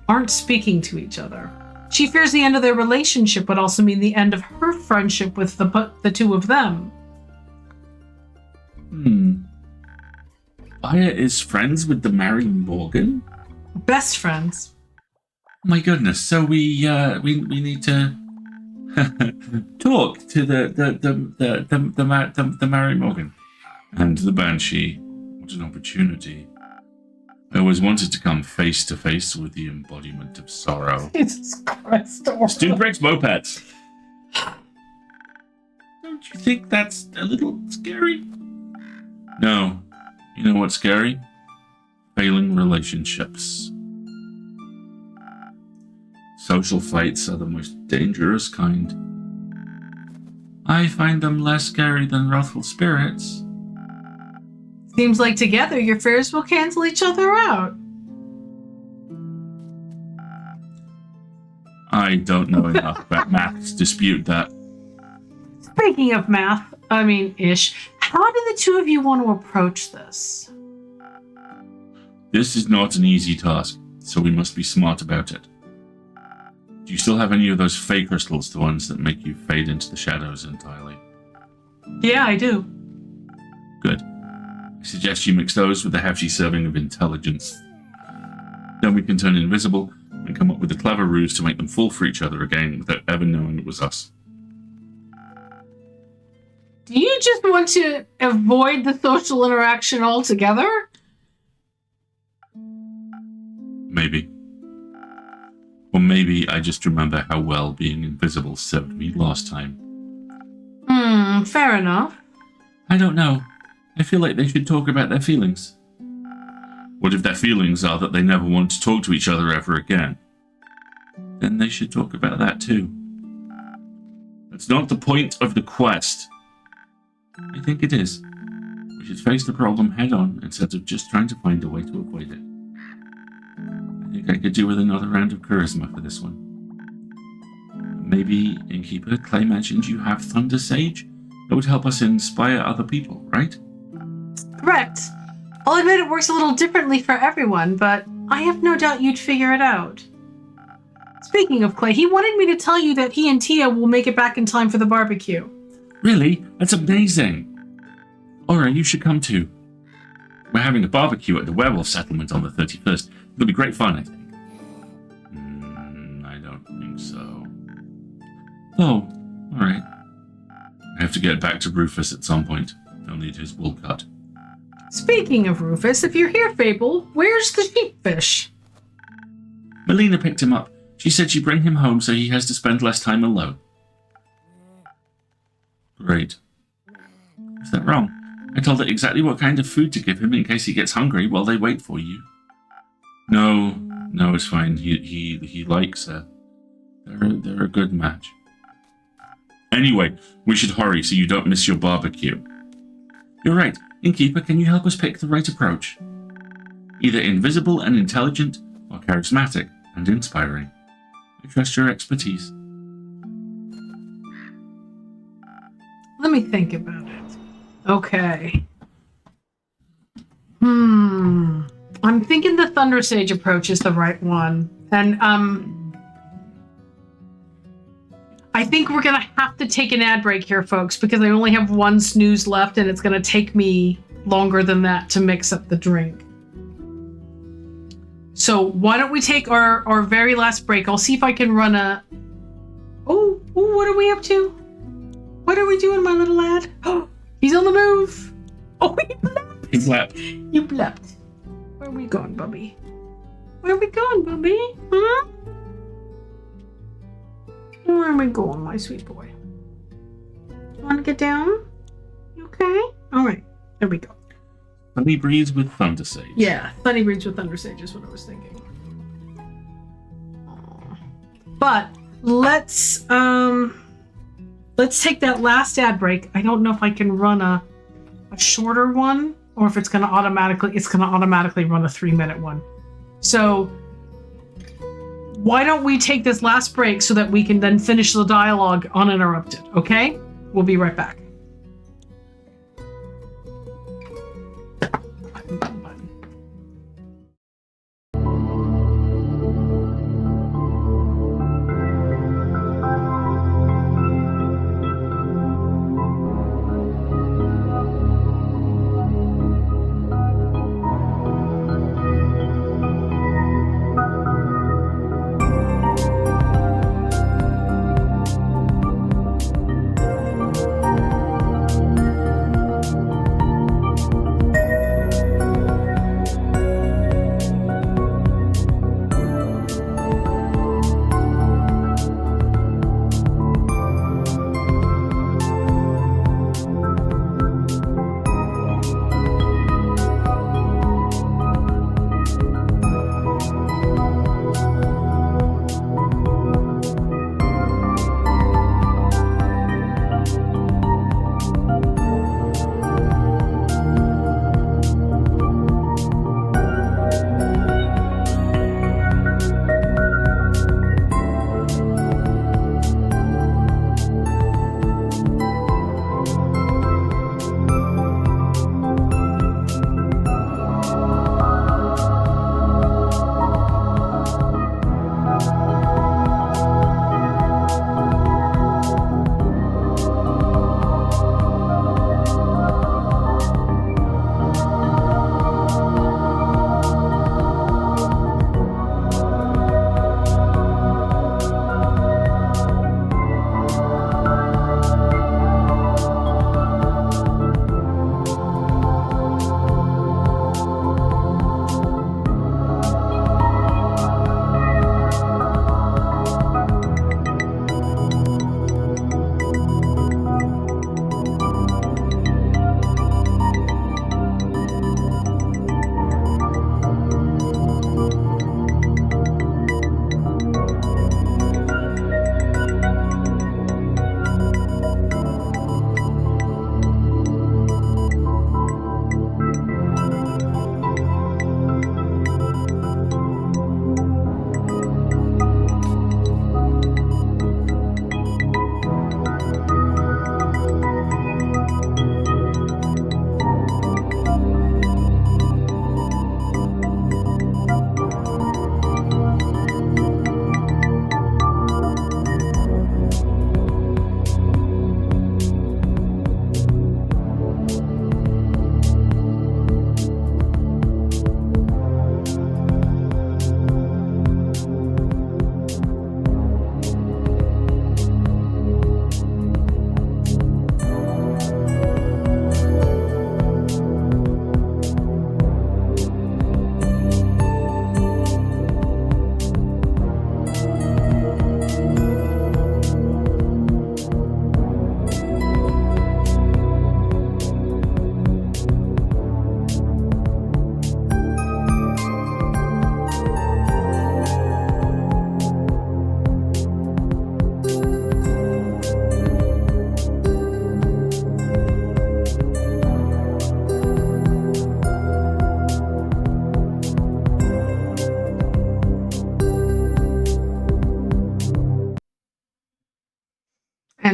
aren't speaking to each other. She fears the end of their relationship would also mean the end of her friendship with the two of them. Bea is friends with the Mary Morgan? Best friends. My goodness! So we need to talk to the Mary Morgan and the Banshee. What an opportunity! I always wanted to come face to face with the embodiment of sorrow. Jesus Christ! Stu breaks mopeds. Don't you think that's a little scary? No. You know what's scary? Failing relationships. Social fights are the most dangerous kind. I find them less scary than wrathful spirits. Seems like together your fears will cancel each other out. I don't know enough about math to dispute that. Speaking of math, ish, how do the two of you want to approach this? This is not an easy task, so we must be smart about it. Do you still have any of those fey crystals, the ones that make you fade into the shadows entirely? Yeah, I do. Good. I suggest you mix those with a hefty serving of intelligence. Then we can turn invisible and come up with a clever ruse to make them fall for each other again without ever knowing it was us. Do you just want to avoid the social interaction altogether? Maybe. Or maybe I just remember how well being invisible served me last time. Fair enough. I don't know. I feel like they should talk about their feelings. What if their feelings are that they never want to talk to each other ever again? Then they should talk about that too. That's not the point of the quest. I think it is. We should face the problem head on instead of just trying to find a way to avoid it. I think I could do with another round of charisma for this one. Maybe, Innkeeper, Clay mentioned you have Thunder Sage? That would help us inspire other people, right? Correct. I'll admit it works a little differently for everyone, but I have no doubt you'd figure it out. Speaking of Clay, he wanted me to tell you that he and Tia will make it back in time for the barbecue. Really? That's amazing! Aura, you should come too. We're having a barbecue at the werewolf settlement on the 31st. It'll be great fun, I think. I don't think so. Oh, alright. I have to get back to Rufus at some point. I'll need his wool cut. Speaking of Rufus, if you're here, Fable, where's the sheepfish? Melina picked him up. She said she'd bring him home so he has to spend less time alone. Great. Is that wrong? I told her exactly what kind of food to give him in case he gets hungry while they wait for you. No, it's fine. He likes her. They're a good match. Anyway, we should hurry so you don't miss your barbecue. You're right. Innkeeper, can you help us pick the right approach? Either invisible and intelligent, or charismatic and inspiring. I trust your expertise. Let me think about it. Okay. I'm thinking the Thunder Sage approach is the right one. And, I think we're going to have to take an ad break here, folks, because I only have one snooze left, and it's going to take me longer than that to mix up the drink. So why don't we take our very last break? I'll see if I can run a... Oh, what are we up to? What are we doing, my little lad? Oh, he's on the move. Oh, he blept. He blept. You blept. Where are we going, Bubby? Where are we going, Bubby? Huh? Where am I going, my sweet boy? You want to get down? You okay? All right. There we go. Sunny breeze with Thunder Sage. Yeah, Sunny breeze with Thunder Sage is what I was thinking. But let's take that last ad break. I don't know if I can run a shorter one or if it's going to automatically run a 3-minute one. So why don't we take this last break so that we can then finish the dialogue uninterrupted, okay? We'll be right back.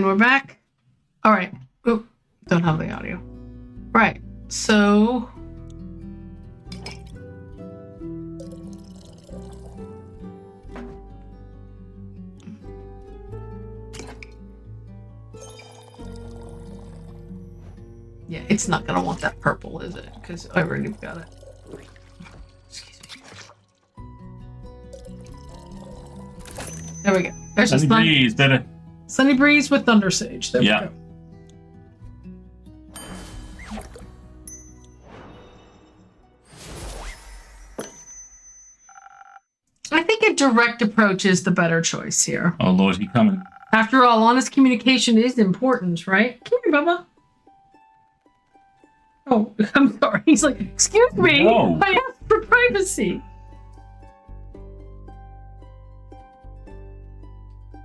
And we're back. All right. Oop, don't have the audio. Right. So. Yeah, it's not going to want that purple, is it? Because I already got it. Excuse me. There we go. There's Sunny a sun. breeze, better. Sunny breeze with thunder sage. There Yeah. we go. I think a direct approach is the better choice here. Oh Lord, he coming. After all, honest communication is important, right? Come here, Bubba. Oh, I'm sorry. He's like, excuse me. No. I asked for privacy.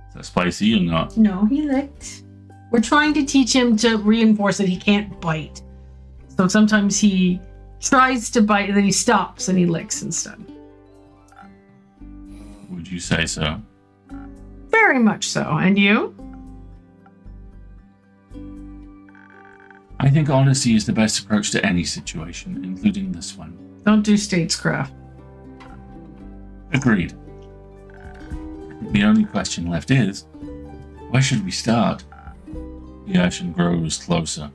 Is that spicy or not? No, he licked. We're trying to teach him to reinforce that he can't bite. So sometimes he tries to bite and then he stops and he licks instead. Would you say so? Very much so. And you? I think honesty is the best approach to any situation, including this one. Don't do statescraft. Agreed. The only question left is, where should we start? The ocean grows closer.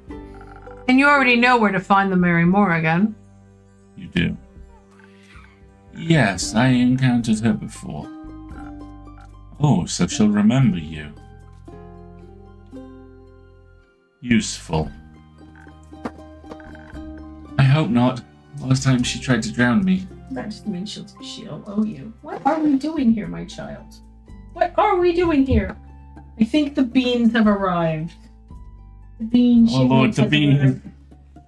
And you already know where to find the Mary Moore again. You do. Yes, I encountered her before. Oh, so she'll remember you. Useful. I hope not. Last time she tried to drown me. That just means she'll owe you. What are we doing here, my child? What are we doing here? I think the beans have arrived. The bean Oh Lord, the bean. arrived.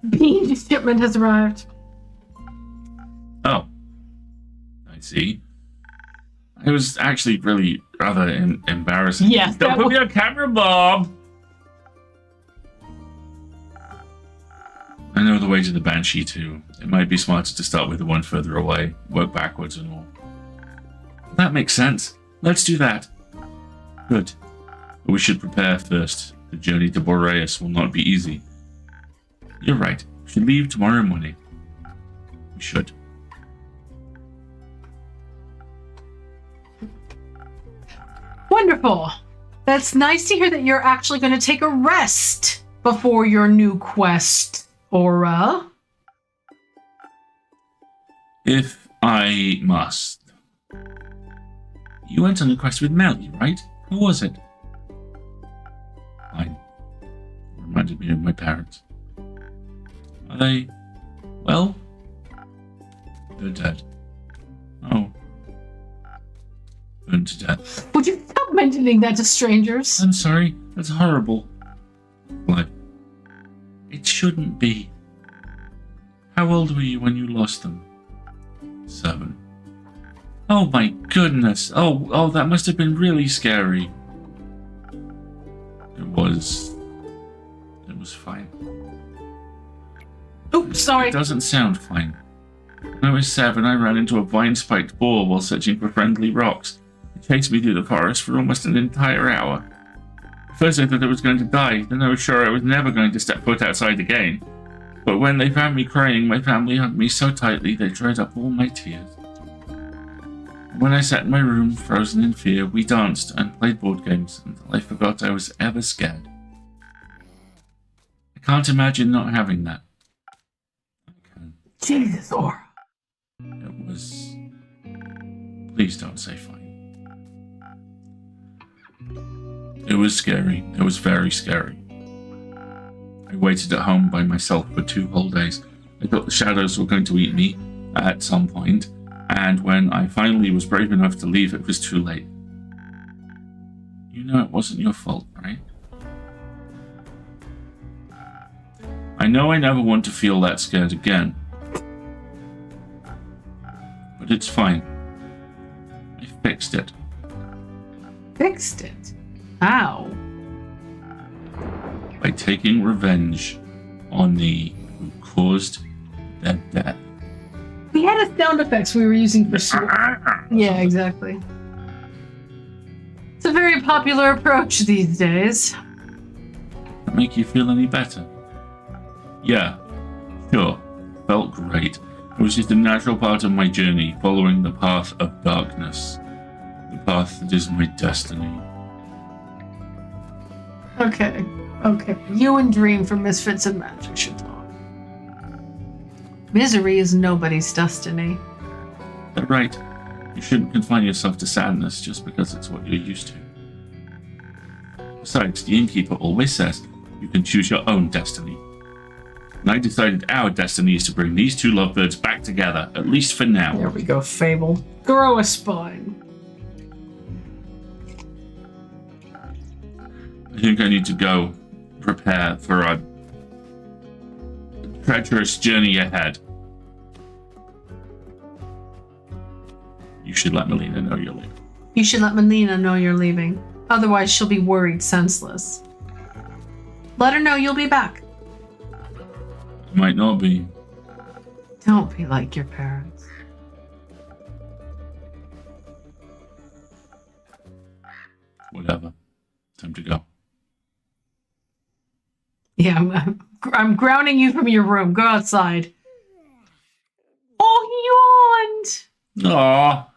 Bean shipment has arrived. Oh. I see. It was actually really rather embarrassing. Yes, Don't that put was- me on camera, Bob! I know the way to the Banshee too. It might be smarter to start with the one further away, work backwards and all. That makes sense. Let's do that. Good. But we should prepare first. The journey to Boreas will not be easy. You're right. We should leave tomorrow morning. We should. Wonderful. That's nice to hear that you're actually going to take a rest before your new quest, Aura. If I must. You went on a quest with Melly, right? How was it? Fine. Reminded me of my parents. Are they... well? They're dead. Oh. Burned to death. Would you stop mentioning that to strangers? I'm sorry. That's horrible. Life. It shouldn't be. How old were you when you lost them? 7. Oh my goodness. Oh, that must have been really scary. It was fine. Oh, sorry. It doesn't sound fine. When I was 7, I ran into a vine-spiked boar while searching for friendly rocks. It chased me through the forest for almost an entire hour. At first I thought I was going to die, then I was sure I was never going to step foot outside again. But when they found me crying, my family hugged me so tightly they dried up all my tears. When I sat in my room, frozen in fear, we danced and played board games until I forgot I was ever scared. I can't imagine not having that. I can. Jesus, Aura. It was... Please don't say fine. It was scary. It was very scary. I waited at home by myself for 2 whole days. I thought the shadows were going to eat me at some point, and when I finally was brave enough to leave, it was too late. You know it wasn't your fault, right? I know I never want to feel that scared again. But it's fine. I fixed it. Fixed it. How? By taking revenge on the who caused their death. We had a sound effects we were using for Yeah, exactly. It's a very popular approach these days. that make you feel any better? Yeah, sure. Felt great. It was just a natural part of my journey, following the path of darkness. The path that is my destiny. Okay. You and Dream from Misfits and Magic should talk. Misery is nobody's destiny. They're right. You shouldn't confine yourself to sadness just because it's what you're used to. Besides, the innkeeper always says you can choose your own destiny. And I decided our destiny is to bring these two lovebirds back together, at least for now. There we go, Fable. Grow a spine. I think I need to go prepare for a treacherous journey ahead. You should let Melina know you're leaving. You should let Melina know you're leaving. Otherwise, she'll be worried senseless. Let her know you'll be back. Might not be. Don't be like your parents. Whatever. Time to go. Yeah, I'm grounding you from your room. Go outside. Oh, he yawned. Aww.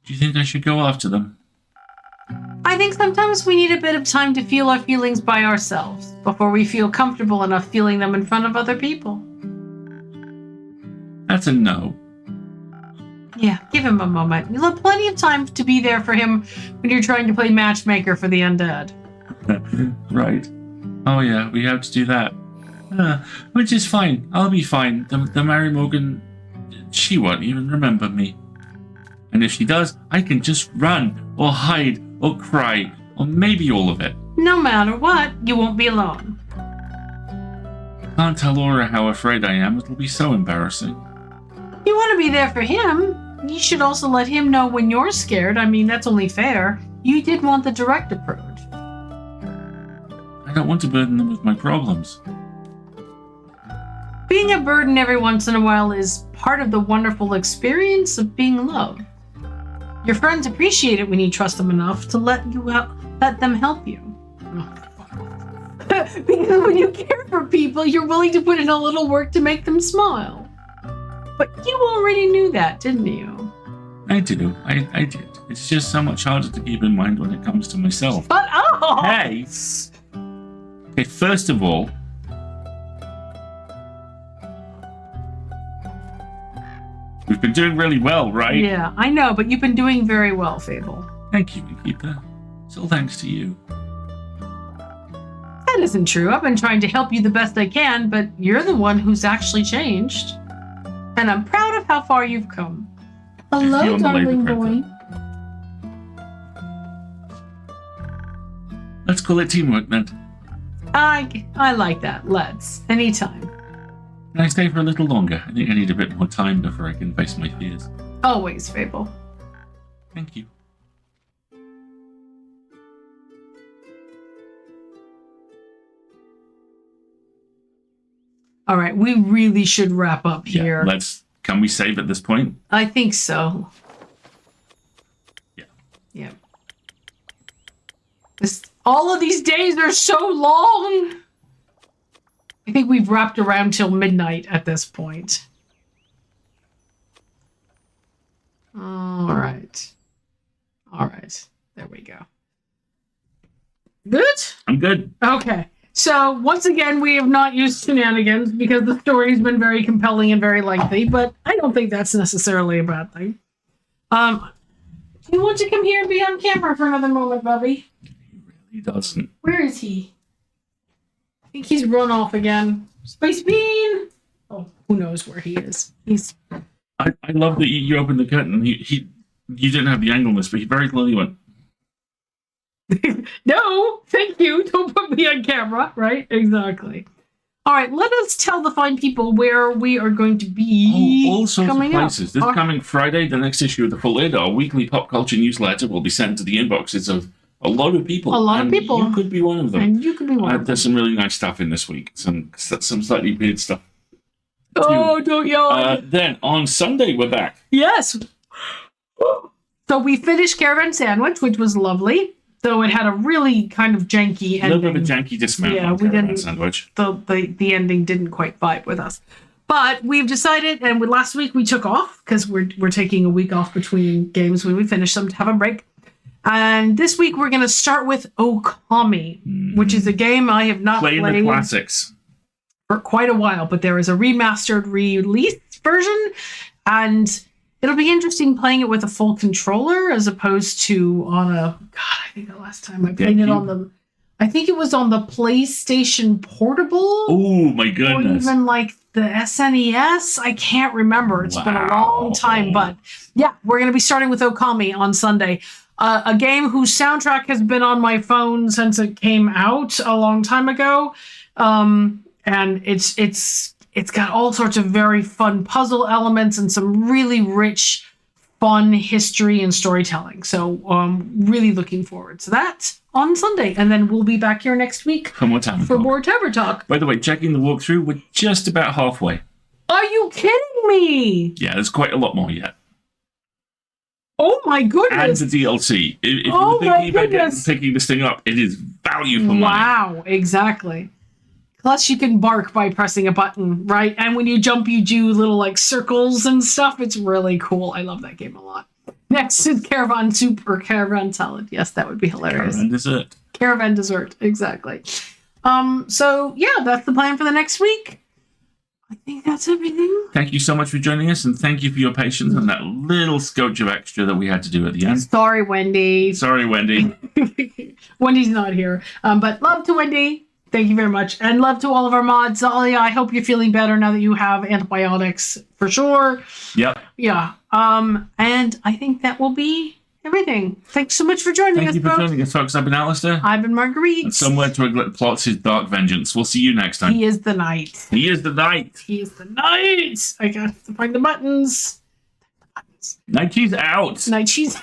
Do you think I should go after them? I think sometimes we need a bit of time to feel our feelings by ourselves before we feel comfortable enough feeling them in front of other people. That's a no. Yeah, give him a moment. You'll have plenty of time to be there for him when you're trying to play matchmaker for the undead. Right. Oh yeah, we have to do that. Which is fine. I'll be fine. The Mary Morgan, she won't even remember me. And if she does, I can just run, or hide, or cry, or maybe all of it. No matter what, you won't be alone. Can't tell Aura how afraid I am. It'll be so embarrassing. You want to be there for him. You should also let him know when you're scared. I mean, that's only fair. You did want the direct approach. I don't want to burden them with my problems. Being a burden every once in a while is part of the wonderful experience of being loved. Your friends appreciate it when you trust them enough to let them help you. Because when you care for people, you're willing to put in a little work to make them smile. But you already knew that, didn't you? I do. I did. It's just so much harder to keep in mind when it comes to myself. But oh! Hey! Okay, first of all, we've been doing really well, right? Yeah, I know, but you've been doing very well, Fable. Thank you, Innkeeper. It's all thanks to you. That isn't true. I've been trying to help you the best I can, but you're the one who's actually changed. And I'm proud of how far you've come. Hello, darling boy. Let's call it teamwork then. I like that. Let's. Anytime. Can I stay for a little longer? I think I need a bit more time before I can face my fears. Always, Fable. Thank you. All right, we really should wrap up here. Yeah, can we save at this point? I think so. Yeah. Yeah. All of these days are so long. I think we've wrapped around till midnight at this point. All right. There we go. Good? I'm good. Okay. So, once again, we have not used shenanigans because the story's been very compelling and very lengthy, but I don't think that's necessarily a bad thing. Do you want to come here and be on camera for another moment, Bubby? He doesn't. Where is he? I think he's run off again. Space Bean! Oh, who knows where he is. I love that you opened the curtain. You didn't have the angle on this, but he very clearly went, no, thank you. Don't put me on camera, right? Exactly. All right, let us tell the fine people where we are going to be. all sorts of coming places. This coming Friday, the next issue of the Full Lid, our weekly pop culture newsletter, will be sent to the inboxes of a lot of people. You could be one of them. And you could be one of them. There's some really nice stuff in this week. Some slightly weird stuff. Oh, don't yawn. Then on Sunday, we're back. Yes. So we finished Caravan Sandwich, which was lovely. So it had a really kind of janky A little ending. bit of a janky dismount Yeah, on we Caravan didn't- Sandwich. The ending didn't quite vibe with us. But we've decided, and last week we took off because we're taking a week off between games when we finish them to have a break. And this week we're going to start with Okami, which is a game I have not Playing the played classics. for quite a while, but there is a remastered release version, and it'll be interesting playing it with a full controller as opposed to on a. God, I think the last time I played it on the. I think it was on the PlayStation Portable. Oh my Or goodness. even like the SNES. I can't remember. It's been a long time, but yeah, we're going to be starting with Okami on Sunday. A game whose soundtrack has been on my phone since it came out a long time ago. And it's got all sorts of very fun puzzle elements and some really rich, fun history and storytelling. So really looking forward to that on Sunday. And then we'll be back here next week For more Tavern for Talk. more Tavern Talk. By the way, checking the walkthrough, we're just about halfway. Are you kidding me? Yeah, there's quite a lot more yet. Oh my And goodness. the DLC. If you Oh were my thinking about goodness. picking this thing up, it is value for money. Wow, exactly. Plus you can bark by pressing a button, right? And when you jump, you do little like circles and stuff. It's really cool. I love that game a lot. Next is Caravan Soup or Caravan Salad. Yes, that would be hilarious. And dessert. Caravan Dessert, exactly. So yeah, that's the plan for the next week. I think that's everything. Thank you so much for joining us, and thank you for your patience and that little scotch of extra that we had to do at the end. Sorry, Wendy. Sorry, Wendy. Wendy's not here. But love to Wendy. Thank you very much. And love to all of our mods. Zalia, I hope you're feeling better now that you have antibiotics for sure. Yep. Yeah. And I think that will be everything. Thanks so much for joining Thank us, you for folks. joining us, folks. I've been Alistair. I've been Marguerite. And somewhere Twiglet plots his dark vengeance. We'll see you next time. He is the knight. He is the knight. He is the knight. I got to find the buttons. Nike's out. Knight cheese.